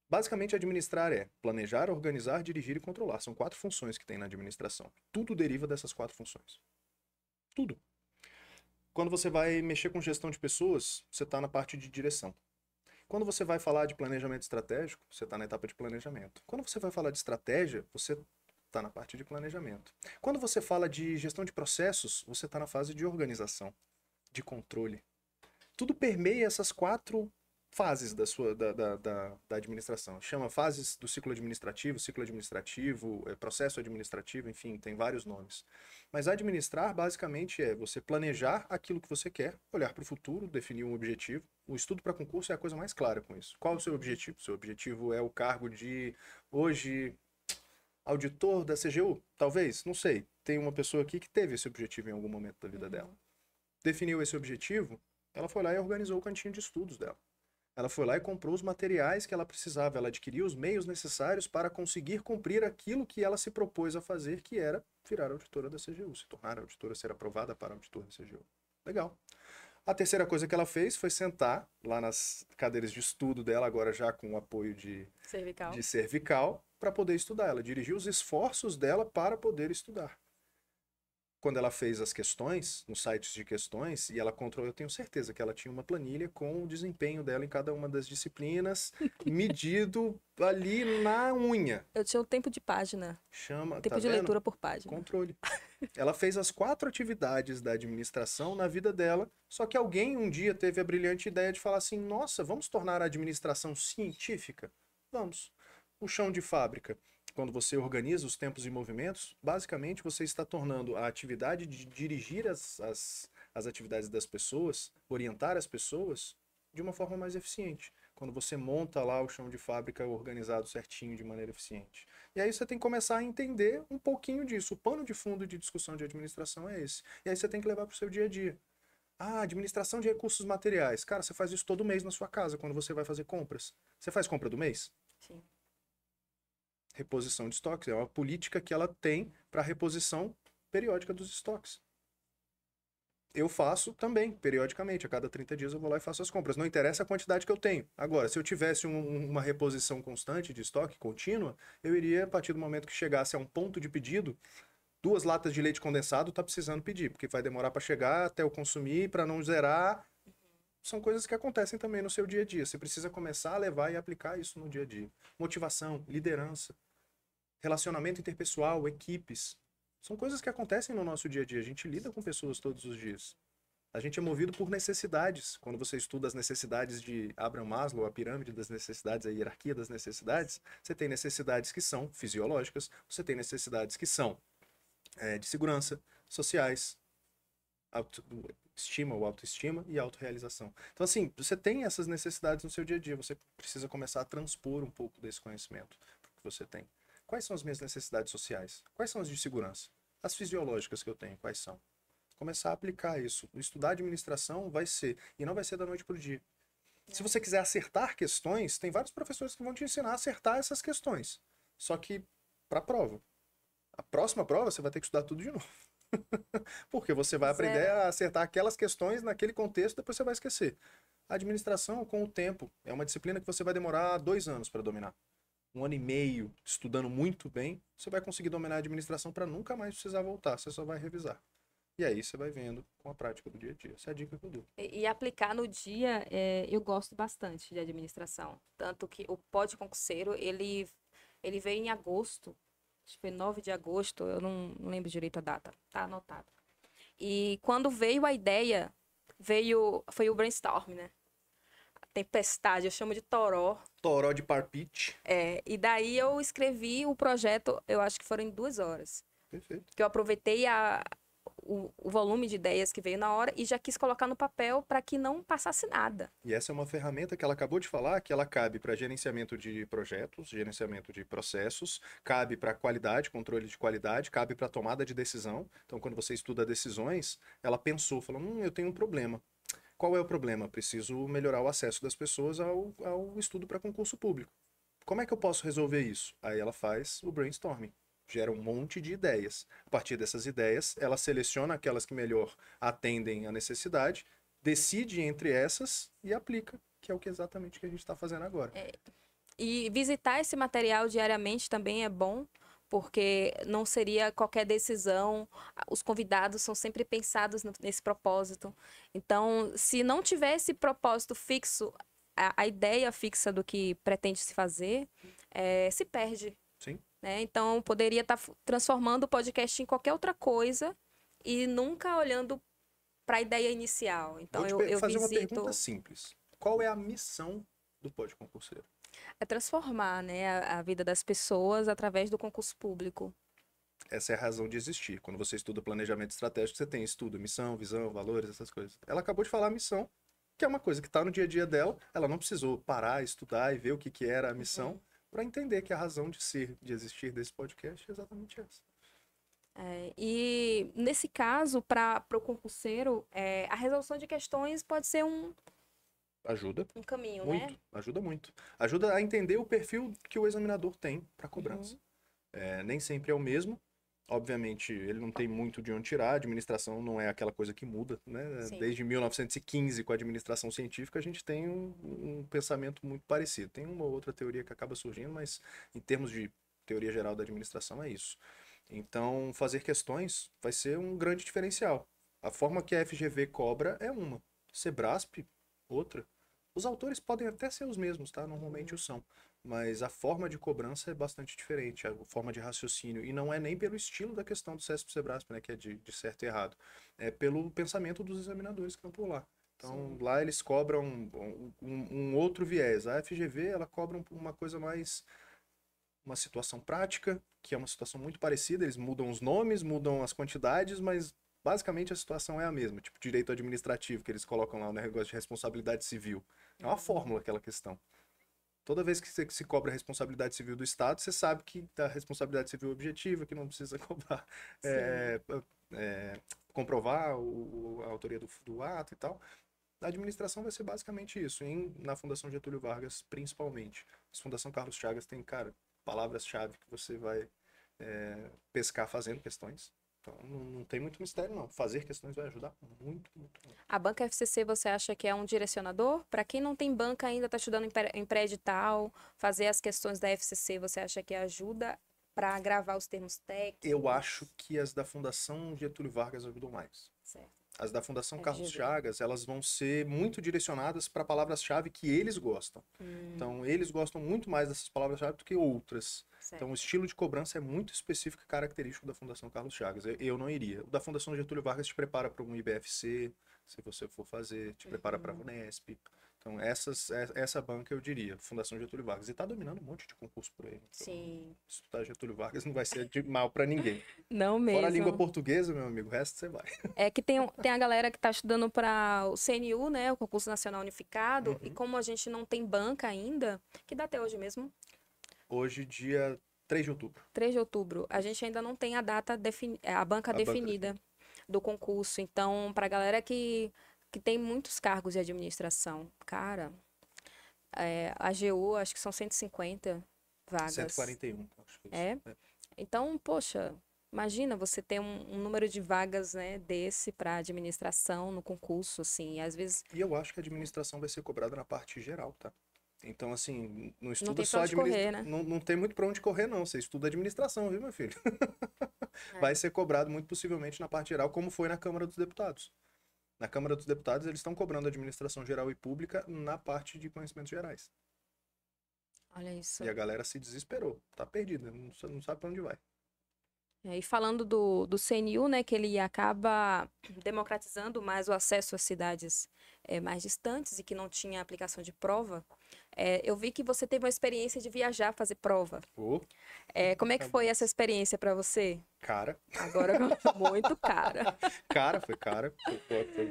Basicamente, administrar é planejar, organizar, dirigir e controlar. São 4 funções que tem na administração. Tudo deriva dessas 4 funções. Tudo. Quando você vai mexer com gestão de pessoas, você está na parte de direção. Quando você vai falar de planejamento estratégico, você está na etapa de planejamento. Quando você vai falar de estratégia, você está na parte de planejamento. Quando você fala de gestão de processos, você está na fase de organização, de controle. Tudo permeia essas 4 fases da administração. Chama fases do ciclo administrativo, processo administrativo, enfim, tem vários nomes. Mas administrar, basicamente, é você planejar aquilo que você quer, olhar para o futuro, definir um objetivo. O estudo para concurso é a coisa mais clara com isso. Qual é o seu objetivo? Seu objetivo é o cargo de, hoje, auditor da CGU? Talvez, não sei. Tem uma pessoa aqui que teve esse objetivo em algum momento da vida dela. Uhum. Definiu esse objetivo, ela foi lá e organizou o cantinho de estudos dela. Ela foi lá e comprou os materiais que ela precisava, ela adquiriu os meios necessários para conseguir cumprir aquilo que ela se propôs a fazer, que era virar auditora da CGU, se tornar auditora, ser aprovada para auditor da CGU. Legal. A terceira coisa que ela fez foi sentar lá nas cadeiras de estudo dela, agora já com o apoio Cervical. de cervical, para poder estudar. Ela dirigiu os esforços dela para poder estudar. Quando ela fez as questões, nos sites de questões, e ela controlou, eu tenho certeza que ela tinha uma planilha com o desempenho dela em cada uma das disciplinas, medido ali na unha. Eu tinha o tempo de página, Chama, tá tempo de vendo? leitura por página. Controle. Ela fez as 4 atividades da administração na vida dela, só que alguém um dia teve a brilhante ideia de falar assim: nossa, vamos tornar a administração científica? Vamos. O chão de fábrica. Quando você organiza os tempos e movimentos, basicamente você está tornando a atividade de dirigir as atividades das pessoas, orientar as pessoas, de uma forma mais eficiente. Quando você monta lá o chão de fábrica organizado certinho de maneira eficiente. E aí você tem que começar a entender um pouquinho disso. O pano de fundo de discussão de administração é esse. E aí você tem que levar para o seu dia a dia. Ah, administração de recursos materiais. Cara, você faz isso todo mês na sua casa, quando você vai fazer compras. Você faz compra do mês? Sim. Reposição de estoques. É uma política que ela tem para reposição periódica dos estoques. Eu faço também, periodicamente. A cada 30 dias eu vou lá e faço as compras. Não interessa a quantidade que eu tenho. Agora, se eu tivesse uma reposição constante de estoque, contínua, eu iria, a partir do momento que chegasse a um ponto de pedido, 2 latas de leite condensado tá precisando pedir, porque vai demorar para chegar até eu consumir, para não zerar. São coisas que acontecem também no seu dia a dia. Você precisa começar a levar e aplicar isso no dia a dia. Motivação, liderança, relacionamento interpessoal, equipes. São coisas que acontecem no nosso dia a dia. A gente lida com pessoas todos os dias. A gente é movido por necessidades. Quando você estuda as necessidades de Abraham Maslow, a pirâmide das necessidades, a hierarquia das necessidades, você tem necessidades que são fisiológicas, você tem necessidades que são de segurança, sociais, estima ou autoestima e autorrealização. Então, assim, você tem essas necessidades no seu dia a dia, você precisa começar a transpor um pouco desse conhecimento que você tem. Quais são as minhas necessidades sociais? Quais são as de segurança? As fisiológicas que eu tenho, quais são? Começar a aplicar isso. Estudar administração vai ser, e não vai ser da noite para o dia. Se você quiser acertar questões, tem vários professores que vão te ensinar a acertar essas questões. Só que para prova. A próxima prova você vai ter que estudar tudo de novo. Porque você vai aprender Zero. a acertar aquelas questões naquele contexto, depois você vai esquecer. A administração, com o tempo, é uma disciplina que você vai demorar 2 anos para dominar. 1 ano e meio estudando muito bem, você vai conseguir dominar a administração para nunca mais precisar voltar, você só vai revisar. E aí você vai vendo com a prática do dia a dia. Essa é a dica que eu dou. E aplicar no dia, eu gosto bastante de administração. Tanto que o Pod Concurseiro, ele veio em agosto, acho que foi 9 de agosto, eu não lembro direito a data, tá anotado. E quando veio a ideia, foi o brainstorm, né? A tempestade, eu chamo de toró. Toró de parpite. E daí eu escrevi o projeto, eu acho que foram em 2 horas. Perfeito. Que eu aproveitei o volume de ideias que veio na hora e já quis colocar no papel para que não passasse nada. E essa é uma ferramenta que ela acabou de falar, que ela cabe para gerenciamento de projetos, gerenciamento de processos, cabe para qualidade, controle de qualidade, cabe para tomada de decisão. Então, quando você estuda decisões, ela pensou, falou, eu tenho um problema. Qual é o problema? Preciso melhorar o acesso das pessoas ao estudo para concurso público. Como é que eu posso resolver isso? Aí ela faz o brainstorming. Gera um monte de ideias. A partir dessas ideias, ela seleciona aquelas que melhor atendem à necessidade, decide entre essas e aplica, que é o que exatamente que a gente está fazendo agora. E visitar esse material diariamente também é bom, porque não seria qualquer decisão, os convidados são sempre pensados nesse propósito. Então, se não tiver esse propósito fixo, a ideia fixa do que pretende se fazer, se perde. Sim. Né? Então, poderia estar transformando o podcast em qualquer outra coisa e nunca olhando para a ideia inicial. Então, Vou te eu fazer uma visito... pergunta simples. Qual é a missão do Pod Concurseiro? É transformar, né, a vida das pessoas através do concurso público. Essa é a razão de existir. Quando você estuda planejamento estratégico, você tem estudo, missão, visão, valores, essas coisas. Ela acabou de falar a missão, que é uma coisa que está no dia a dia dela. Ela não precisou parar, estudar e ver o que era a missão para entender que a razão de ser, de existir desse podcast é exatamente essa. E nesse caso, para o concurseiro, a resolução de questões pode ser Ajuda um caminho, muito, né? ajuda muito. Ajuda a entender o perfil que o examinador tem para cobrança. Nem sempre é o mesmo. Obviamente, ele não tem muito de onde tirar. A administração não é aquela coisa que muda, né? Sim. Desde 1915, com a administração científica, a gente tem um pensamento muito parecido. Tem uma ou outra teoria que acaba surgindo, mas em termos de teoria geral da administração é isso. Então, fazer questões vai ser um grande diferencial. A forma que a FGV cobra é uma. Sebrasp, outra. Os autores podem até ser os mesmos, tá? Normalmente o são. Mas a forma de cobrança é bastante diferente, a forma de raciocínio. E não é nem pelo estilo da questão do CESP-Sebrasp, né? Que é de certo e errado. É pelo pensamento dos examinadores que estão por lá. Então, Sim. lá eles cobram um outro viés. A FGV, ela cobra uma coisa mais... uma situação prática, que é uma situação muito parecida. Eles mudam os nomes, mudam as quantidades, mas basicamente a situação é a mesma. Tipo, direito administrativo, que eles colocam lá o negócio de responsabilidade civil. É uma fórmula aquela questão. Toda vez que se cobra a responsabilidade civil do Estado, você sabe que a responsabilidade civil objetiva, que não precisa cobrar, comprovar a autoria do ato e tal. A administração vai ser basicamente isso, na Fundação Getúlio Vargas, principalmente. A Fundação Carlos Chagas tem, cara, palavras-chave que você vai pescar fazendo questões. Então, não tem muito mistério, não. Fazer questões vai ajudar muito, muito, muito. A banca FCC, você acha que é um direcionador? Para quem não tem banca ainda, está estudando em pré-edital, fazer as questões da FCC, você acha que ajuda para gravar os termos técnicos? Eu acho que as da Fundação Getúlio Vargas ajudam mais. Certo. As da Fundação Carlos FGV. Chagas, elas vão ser muito direcionadas para palavras-chave que eles gostam. Então, eles gostam muito mais dessas palavras-chave do que outras. Certo. Então, o estilo de cobrança é muito específico e característico da Fundação Carlos Chagas. Eu não iria. O da Fundação Getúlio Vargas te prepara para um IBFC, se você for fazer, te prepara para a Unesp. Então, essa banca eu diria, Fundação Getúlio Vargas. E está dominando um monte de concurso por aí. Então, Sim. estudar Getúlio Vargas não vai ser de mal para ninguém. Não mesmo. Fora a língua portuguesa, meu amigo, o resto você vai. É que tem a galera que está estudando para o CNU, né, o Concurso Nacional Unificado, e como a gente não tem banca ainda, que data é hoje mesmo? Hoje, dia 3 de outubro. 3 de outubro. A gente ainda não tem a data, a banca definida do concurso. Então, para a galera que tem muitos cargos de administração, cara, a AGU, acho que são 150 vagas. 141, acho que É? Então, poxa, imagina você ter um número de vagas, né, desse para administração no concurso, assim, e às vezes E eu acho que a administração vai ser cobrada na parte geral, tá? Então, assim, não não estuda tem para só onde correr, administração. né? Não tem muito pra onde correr, não. Você estuda administração, viu, meu filho? É. Vai ser cobrado muito possivelmente na parte geral, como foi na Câmara dos Deputados. Na Câmara dos Deputados, eles estão cobrando administração geral e pública na parte de conhecimentos gerais. Olha E isso. a galera se desesperou. Tá perdida, não sabe pra onde vai. E falando do CNU, né, que ele acaba democratizando mais o acesso às cidades mais distantes e que não tinha aplicação de prova, eu vi que você teve uma experiência de viajar, fazer prova. Ô, Como é que tá foi bom. essa experiência para você? Cara, Agora, muito cara. foi cara,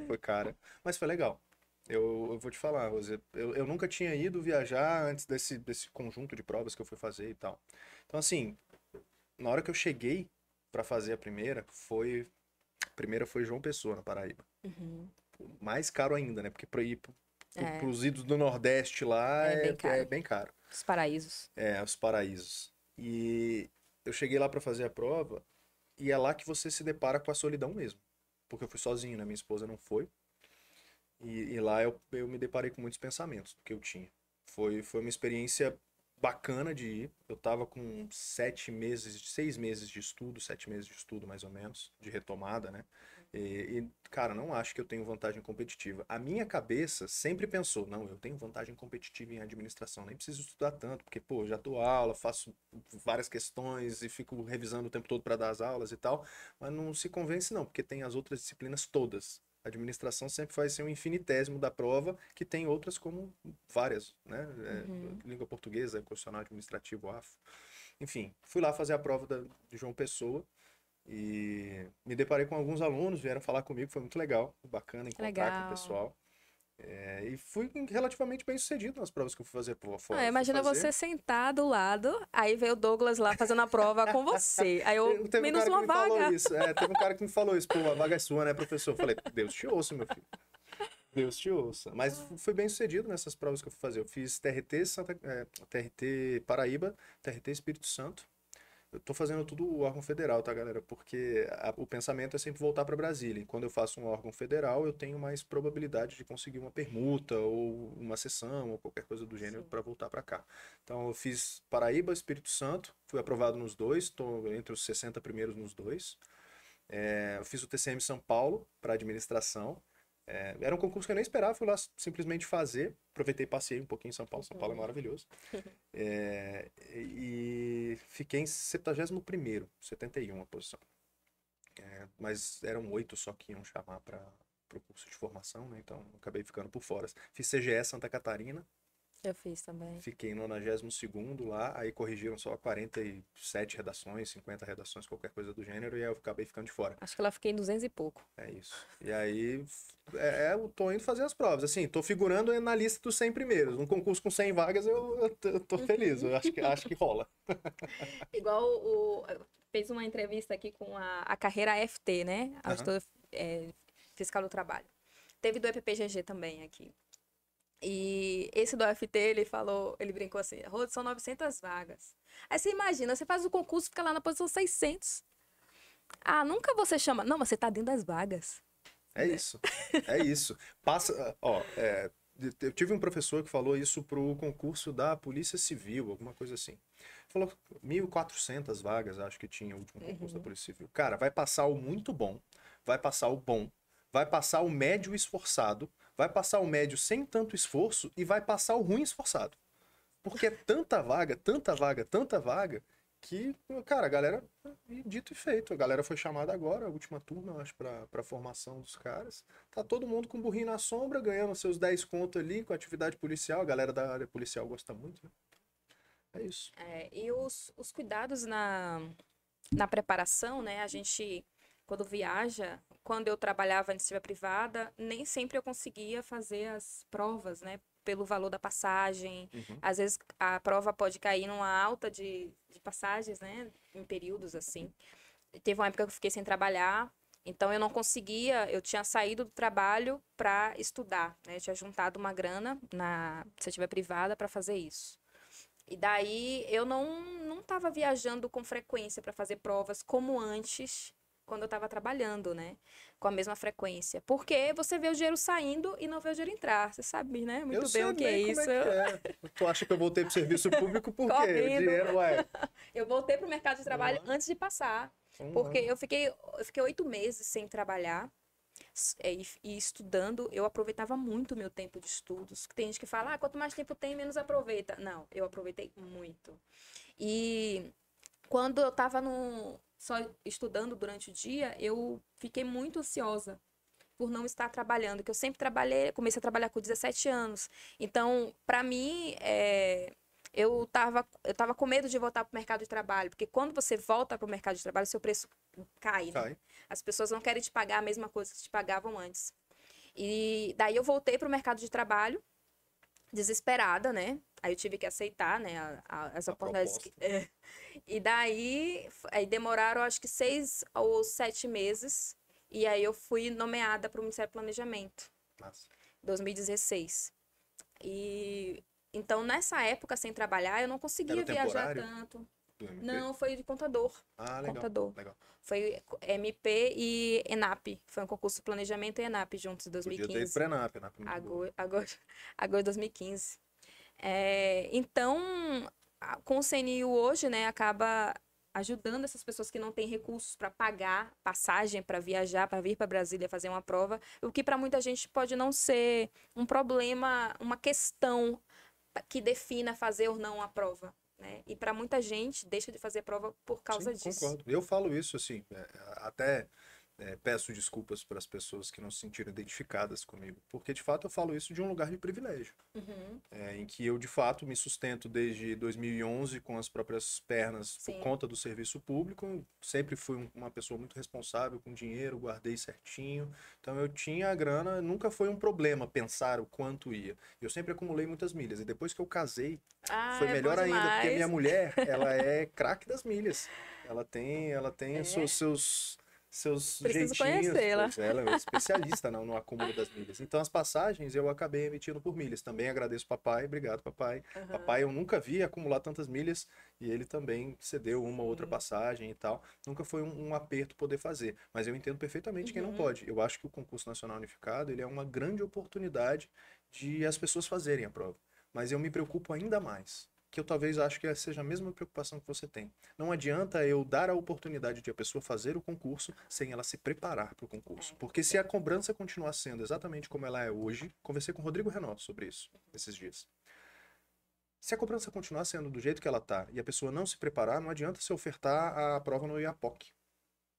foi cara, mas foi legal. Eu vou te falar, Rose, eu nunca tinha ido viajar antes desse conjunto de provas que eu fui fazer e tal. Então, assim, na hora que eu cheguei pra fazer a primeira foi João Pessoa, na Paraíba. Uhum. Mais caro ainda, né? Porque pra ir É, pros idos do Nordeste lá é bem é caro. bem caro. Os paraísos. É, os paraísos. E eu cheguei lá pra fazer a prova e é lá que você se depara com a solidão mesmo. Porque eu fui sozinho, né? Minha esposa não foi. E lá eu me deparei com muitos pensamentos que eu tinha. Foi uma experiência bacana de ir. Eu tava com 7 meses, 6 meses de estudo, 7 meses de estudo mais ou menos, de retomada, né? Cara, não acho que eu tenho vantagem competitiva. A minha cabeça sempre pensou, não, eu tenho vantagem competitiva em administração, nem preciso estudar tanto, porque, pô, eu já dou aula, faço várias questões e fico revisando o tempo todo para dar as aulas e tal, mas não se convence não, porque tem as outras disciplinas todas. A administração sempre vai ser um infinitésimo da prova, que tem outras como várias, né? Uhum. Língua portuguesa, constitucional administrativo, AFO. Enfim, fui lá fazer a prova de João Pessoa e me deparei com alguns alunos, vieram falar comigo, foi muito legal, bacana Que encontrar com o legal. pessoal. E fui relativamente bem sucedido nas provas que eu fui fazer por fora. Fui Imagina fazer. você sentar do lado, aí veio o Douglas lá fazendo a prova com você. Aí eu, Teve um menos cara que uma me falou vaga. isso. Teve um cara que me falou isso. Pô, a vaga é sua, né, professor? Eu falei, Deus te ouça, meu filho. Deus te ouça. Mas fui bem sucedido nessas provas que eu fui fazer. Eu fiz TRT Paraíba, TRT Espírito Santo. Eu tô fazendo tudo o órgão federal, tá, galera? Porque o pensamento é sempre voltar para Brasília. E quando eu faço um órgão federal, eu tenho mais probabilidade de conseguir uma permuta ou uma sessão ou qualquer coisa do gênero Sim. para voltar para cá. Então eu fiz Paraíba, Espírito Santo, fui aprovado nos dois, tô entre os 60 primeiros nos dois. Eu fiz o TCM São Paulo para administração. Era um concurso que eu nem esperava, fui lá simplesmente fazer. Aproveitei e passei um pouquinho em São Paulo. São Paulo é Uhum. maravilhoso. E fiquei em 71º, 71 a posição. Mas eram 8 só que iam chamar para o curso de formação, né? Então acabei ficando por fora. Fiz CGE Santa Catarina, Eu fiz também. fiquei no 92º lá, aí corrigiram só 47 redações, 50 redações, qualquer coisa do gênero, e aí eu acabei ficando de fora. Acho que lá fiquei em 200 e pouco. É isso. E aí, eu tô indo fazer as provas. Assim, tô figurando na lista dos 100 primeiros. Um concurso com 100 vagas, eu tô feliz. Eu acho que rola. Igual fez uma entrevista aqui com a carreira FT, né? Aham. Auditor Fiscal do Trabalho. Teve do EPPGG também aqui. E esse do AFT, ele falou, ele brincou assim, Rô, são 900 vagas. Aí você imagina, você faz o concurso, fica lá na posição 600. Ah, nunca você chama. Não, mas você tá dentro das vagas. É Né? isso. É isso. Passa, ó, eu tive um professor que falou isso pro concurso da Polícia Civil, alguma coisa assim. Falou 1.400 vagas, acho que tinha o último concurso da Uhum. Polícia Civil. Cara, vai passar o muito bom, vai passar o bom, vai passar o médio esforçado, vai passar o médio sem tanto esforço e vai passar o ruim esforçado. Porque é tanta vaga, tanta vaga, tanta vaga, que, cara, a galera, dito e feito, a galera foi chamada agora, a última turma, eu acho, pra formação dos caras. Tá todo mundo com um burrinho na sombra, ganhando seus 10 conto ali com atividade policial, a galera da área policial gosta muito, né? É isso. E os cuidados na preparação, né? A gente, quando viaja, quando eu trabalhava em iniciativa privada, nem sempre eu conseguia fazer as provas, né? Pelo valor da passagem. Uhum. Às vezes a prova pode cair numa alta de passagens, né? Em períodos assim. Teve uma época que eu fiquei sem trabalhar, então eu não conseguia, eu tinha saído do trabalho para estudar, né? Eu tinha juntado uma grana na iniciativa privada para fazer isso. E daí eu não estava viajando com frequência para fazer provas como antes, quando eu estava trabalhando, né? Com a mesma frequência. Porque você vê o dinheiro saindo e não vê o dinheiro entrar. Você sabe, né? Eu Muito bem sei o que é bem como é isso. que é. Tu acha que eu voltei pro serviço público por quê? O Correndo. dinheiro, ué. Eu voltei para o mercado de Um trabalho ano, antes de passar. um Porque ano. eu fiquei 8 meses sem trabalhar. E estudando, eu aproveitava muito o meu tempo de estudos. Tem gente que fala, quanto mais tempo tem, menos aproveita. Não, eu aproveitei muito. E quando eu estava só estudando durante o dia, eu fiquei muito ansiosa por não estar trabalhando, que eu sempre trabalhei, comecei a trabalhar com 17 anos. Então, para mim, eu tava com medo de voltar para o mercado de trabalho, porque quando você volta para o mercado de trabalho, seu preço cai, né? Cai. As pessoas não querem te pagar a mesma coisa que te pagavam antes. E daí eu voltei para o mercado de trabalho, desesperada, né? Aí eu tive que aceitar, né, as A oportunidades proposta. E daí, aí demoraram acho que 6 ou 7 meses. E aí eu fui nomeada para o Ministério do Planejamento, Massa. 2016. E então nessa época sem trabalhar, eu não Era o conseguia viajar temporário tanto. do MP? Não, foi de contador. Ah, legal, Contador. legal. Foi MP e ENAP. Foi um concurso de planejamento e ENAP juntos em Podia ter ido 2015. pra ENAP, ENAP é muito boa. Agosto de 2015. Então, com o CNU hoje, né, acaba ajudando essas pessoas que não têm recursos para pagar passagem para viajar, para vir para Brasília fazer uma prova, o que para muita gente pode não ser um problema, uma questão que defina fazer ou não a prova, né? E para muita gente deixa de fazer prova por Sim, causa disso. concordo. Eu falo isso assim, até peço desculpas para as pessoas que não se sentiram identificadas comigo, porque de fato eu falo isso de um lugar de privilégio, Uhum, em que eu de fato me sustento desde 2011 com as próprias pernas por sim. conta do serviço público. Sempre fui uma pessoa muito responsável com dinheiro, guardei certinho, então eu tinha a grana, nunca foi um problema pensar o quanto ia. Eu sempre acumulei muitas milhas e depois que eu casei Ah, foi é bom melhor ainda, porque minha demais. mulher, ela é craque das milhas. Ela tem os É, seus preciso jeitinhos, conhecê-la. pois ela é especialista no acúmulo das milhas. Então as passagens eu acabei emitindo por milhas. Também agradeço papai, obrigado papai. Aham, Papai eu nunca vi acumular tantas milhas e ele também cedeu uma ou outra sim. passagem e tal. Nunca foi um aperto poder fazer, mas eu entendo perfeitamente quem não Uhum. pode. Eu acho que o concurso nacional unificado, ele é uma grande oportunidade de as pessoas fazerem a prova. Mas eu me preocupo ainda mais, que eu talvez acho que seja a mesma preocupação que você tem. Não adianta eu dar a oportunidade de a pessoa fazer o concurso sem ela se preparar para o concurso. Porque se a cobrança continuar sendo exatamente como ela é hoje, conversei com o Rodrigo Renato sobre isso esses dias. Se a cobrança continuar sendo do jeito que ela tá e a pessoa não se preparar, não adianta se ofertar a prova no IAPOC,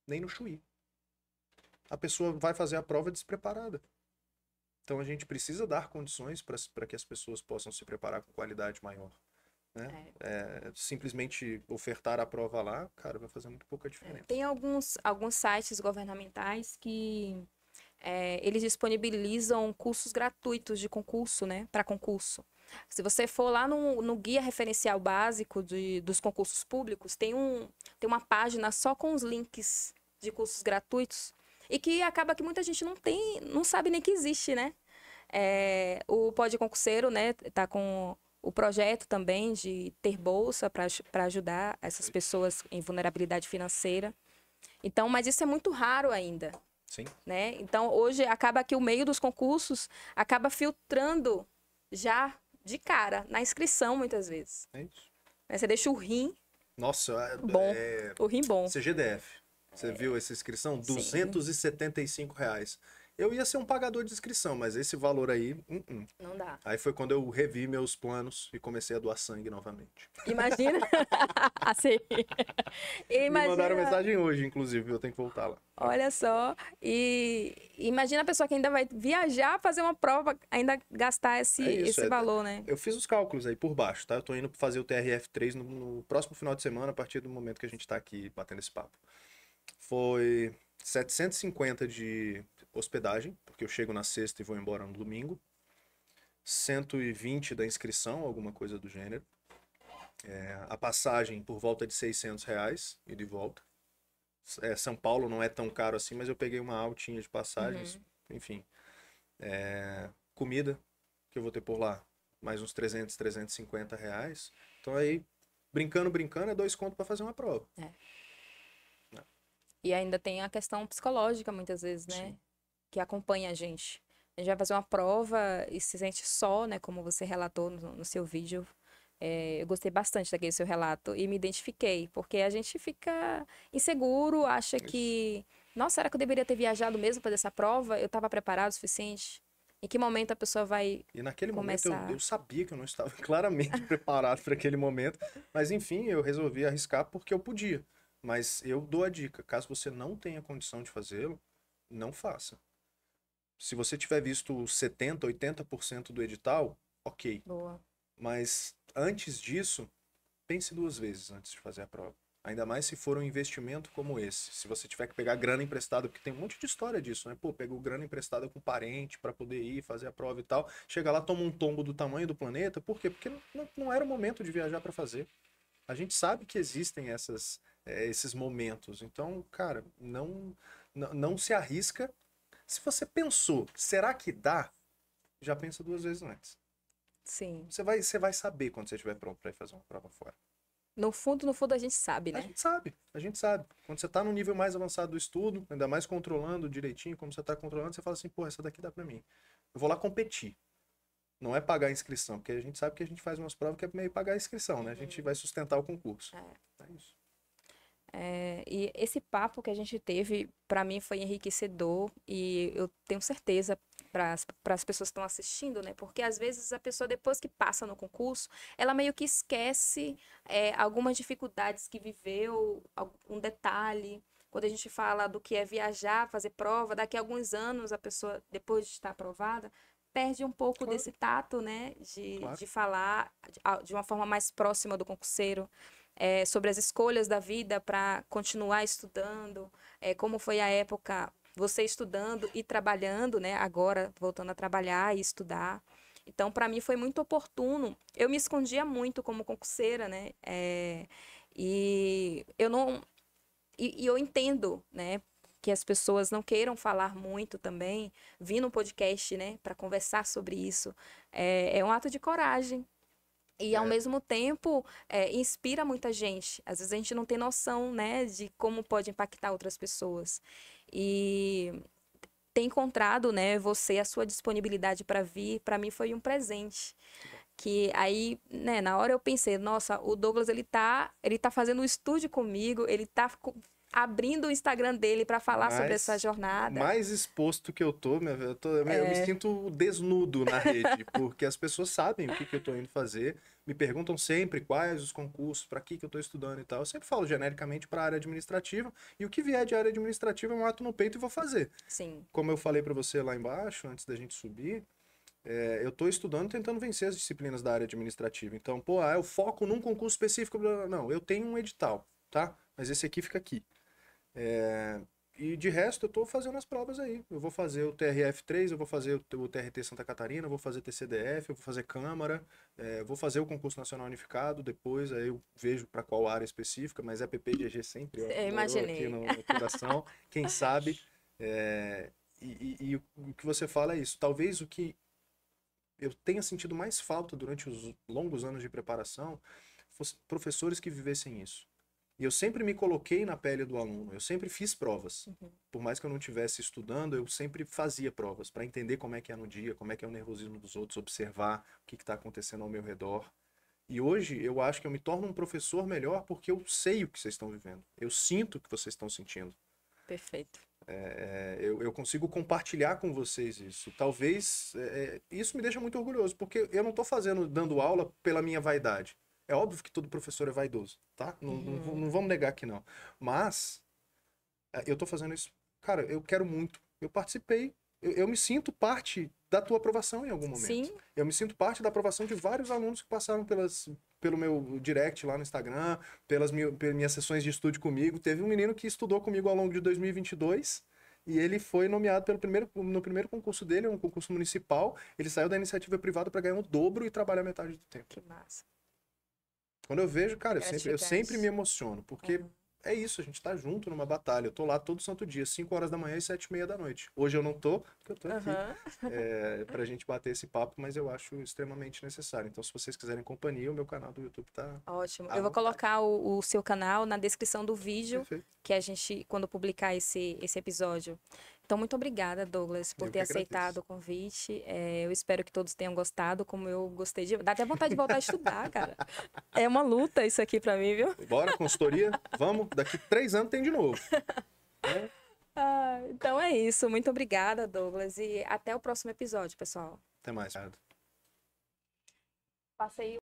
nem no Chuí. A pessoa vai fazer a prova despreparada. Então a gente precisa dar condições para que as pessoas possam se preparar com qualidade maior, né? É. Simplesmente ofertar a prova lá, cara, vai fazer muito pouca diferença. Tem alguns sites governamentais que eles disponibilizam cursos gratuitos de concurso, né? Para concurso. Se você for lá no guia referencial básico dos concursos públicos, tem uma página só com os links de cursos gratuitos e que acaba que muita gente não sabe nem que existe, né? O Pode Concurseiro, né, tá com o projeto também de ter bolsa para ajudar essas pessoas em vulnerabilidade financeira. Então, mas isso é muito raro ainda, Sim, né? Então, hoje acaba que o meio dos concursos acaba filtrando já de cara, na inscrição, muitas vezes. é isso. Né? Você deixa o rim Nossa, bom, o rim bom. CGDF. Você viu essa inscrição? Sim, R$ 275. Eu ia ser um pagador de inscrição, mas esse valor aí, não dá. Aí foi quando eu revi meus planos e comecei a doar sangue novamente. Imagina, assim, Me mandaram imagina. mensagem hoje, inclusive, eu tenho que voltar lá. Olha só, e imagina a pessoa que ainda vai viajar, fazer uma prova, ainda gastar É isso, esse valor, né? eu fiz os cálculos aí por baixo, tá? Eu tô indo fazer o TRF3 no próximo final de semana, a partir do momento que a gente tá aqui batendo esse papo. Foi 750 de hospedagem, porque eu chego na sexta e vou embora no domingo. 120 da inscrição, alguma coisa do gênero. A passagem por volta de R$ 600, ida e volta. São Paulo não é tão caro assim, mas eu peguei uma altinha de passagens, Uhum. enfim. Comida, que eu vou ter por lá, mais uns 300, R$ 350. Então aí, brincando, é 2 contos para fazer uma prova. E ainda tem a questão psicológica, muitas vezes, né? Sim. Que acompanha a gente. A gente vai fazer uma prova e se sente só, né? Como você relatou no seu vídeo. Eu gostei bastante daquele seu relato e me identifiquei, porque a gente fica inseguro, acha Isso. que, nossa, será que eu deveria ter viajado mesmo para essa prova? Eu estava preparado o suficiente? Em que momento a pessoa vai E naquele momento eu começar? sabia que eu não estava claramente preparado para aquele momento, mas enfim, eu resolvi arriscar porque eu podia. Mas eu dou a dica, caso você não tenha condição de fazê-lo, não faça. Se você tiver visto 70, 80% do edital, ok. Boa. Mas antes disso, pense 2 vezes antes de fazer a prova. Ainda mais se for um investimento como esse. Se você tiver que pegar grana emprestada, porque tem um monte de história disso, né? Pô, pegou grana emprestada com parente para poder ir fazer a prova e tal. Chega lá, toma um tombo do tamanho do planeta. Por quê? Porque não era o momento de viajar para fazer. A gente sabe que existem esses momentos. Então, cara, não se arrisca. Se você pensou, será que dá? Já pensa 2 vezes antes. Sim. Você vai saber quando você estiver pronto para ir fazer uma prova fora. No fundo, a gente sabe, A né? gente sabe, a gente sabe. Quando você tá no nível mais avançado do estudo, ainda mais controlando direitinho como você tá controlando, você fala assim, pô, essa daqui dá pra mim. Eu vou lá competir. Não é pagar a inscrição, porque a gente sabe que a gente faz umas provas que é meio pagar a inscrição, né? A gente vai sustentar o concurso. É isso. E esse papo que a gente teve, para mim, foi enriquecedor e eu tenho certeza para as pessoas que estão assistindo, né? Porque às vezes a pessoa, depois que passa no concurso, ela meio que esquece algumas dificuldades que viveu, um detalhe. Quando a gente fala do que é viajar, fazer prova, daqui a alguns anos a pessoa, depois de estar aprovada, perde um pouco Claro, desse tato, né? De, claro. de falar de uma forma mais próxima do concurseiro sobre as escolhas da vida para continuar estudando, como foi a época você estudando e trabalhando, né? Agora voltando a trabalhar e estudar. Então, para mim foi muito oportuno. Eu me escondia muito como concurseira, né? E eu não e eu entendo, né? Que as pessoas não queiram falar muito também, vir no podcast, né, para conversar sobre isso. É um ato de coragem, e ao É, mesmo tempo inspira muita gente. Às vezes a gente não tem noção, né, de como pode impactar outras pessoas. E ter encontrado, né, você, a sua disponibilidade para vir, para mim foi um presente. muito bom. Que aí, né, na hora eu pensei, nossa, o Douglas ele tá fazendo um estúdio comigo, ele tá abrindo o Instagram dele para falar sobre essa Mas jornada. mais exposto que eu tô, eu me sinto desnudo na rede, porque as pessoas sabem o que que eu tô indo fazer, me perguntam sempre quais os concursos, para que eu tô estudando e tal. Eu sempre falo genericamente para a área administrativa, e o que vier de área administrativa eu mato no peito e vou fazer. Sim, Como eu falei para você lá embaixo, antes da gente subir, eu tô estudando tentando vencer as disciplinas da área administrativa. Então, pô, eu foco num concurso específico, blá, blá, blá. Não, eu tenho um edital, tá? Mas esse aqui fica aqui. É, E de resto, eu tô fazendo as provas aí. Eu vou fazer o TRF3, eu vou fazer o TRT Santa Catarina, eu vou fazer TCDF, eu vou fazer Câmara, vou fazer o concurso nacional unificado depois, aí eu vejo para qual área específica, mas é PPGG sempre, ó, eu morou aqui imaginei. no coração, quem sabe. É, e o que você fala é isso. Talvez o que eu tenha sentido mais falta durante os longos anos de preparação fosse professores que vivessem isso. E eu sempre me coloquei na pele do aluno, eu sempre fiz provas. Por mais que eu não estivesse estudando, eu sempre fazia provas para entender como é que é no dia, como é que é o nervosismo dos outros, observar o que está acontecendo ao meu redor. E hoje eu acho que eu me torno um professor melhor porque eu sei o que vocês estão vivendo. Eu sinto o que vocês estão sentindo. Perfeito. Eu consigo compartilhar com vocês isso. Talvez isso me deixa muito orgulhoso, porque eu não estou dando aula pela minha vaidade. É óbvio que todo professor é vaidoso, tá? Não vamos negar que não. Mas eu estou fazendo isso. Cara, eu quero muito. Eu participei. Eu me sinto parte da tua aprovação em algum momento. Sim, Eu me sinto parte da aprovação de vários alunos que passaram pelo meu direct lá no Instagram, pelas minhas sessões de estudo comigo. Teve um menino que estudou comigo ao longo de 2022 e ele foi nomeado no primeiro concurso dele, um concurso municipal. Ele saiu da iniciativa privada para ganhar o dobro e trabalhar metade do tempo. que massa. Quando eu vejo, cara, eu sempre me Gratificante. emociono, porque é isso, a gente tá junto numa batalha. Eu tô lá todo santo dia, 5 horas da manhã e 7h30 da noite. Hoje eu não tô, porque eu tô aqui Aham. pra gente bater esse papo, mas eu acho extremamente necessário. Então, se vocês quiserem companhia, o meu canal do YouTube tá Ótimo. à Eu vou vontade. colocar o seu canal na descrição do vídeo Perfeito. que a gente, quando publicar esse episódio. Então, muito obrigada, Douglas, por Eu ter que agradeço. aceitado o convite. Eu espero que todos tenham gostado, como eu gostei de. Dá até vontade de voltar a estudar, cara. É uma luta isso aqui pra mim, viu? Bora, consultoria? Vamos, daqui 3 anos tem de novo. Né? Ah, então é isso. Muito obrigada, Douglas, e até o próximo episódio, pessoal. Até mais, Ricardo. Passei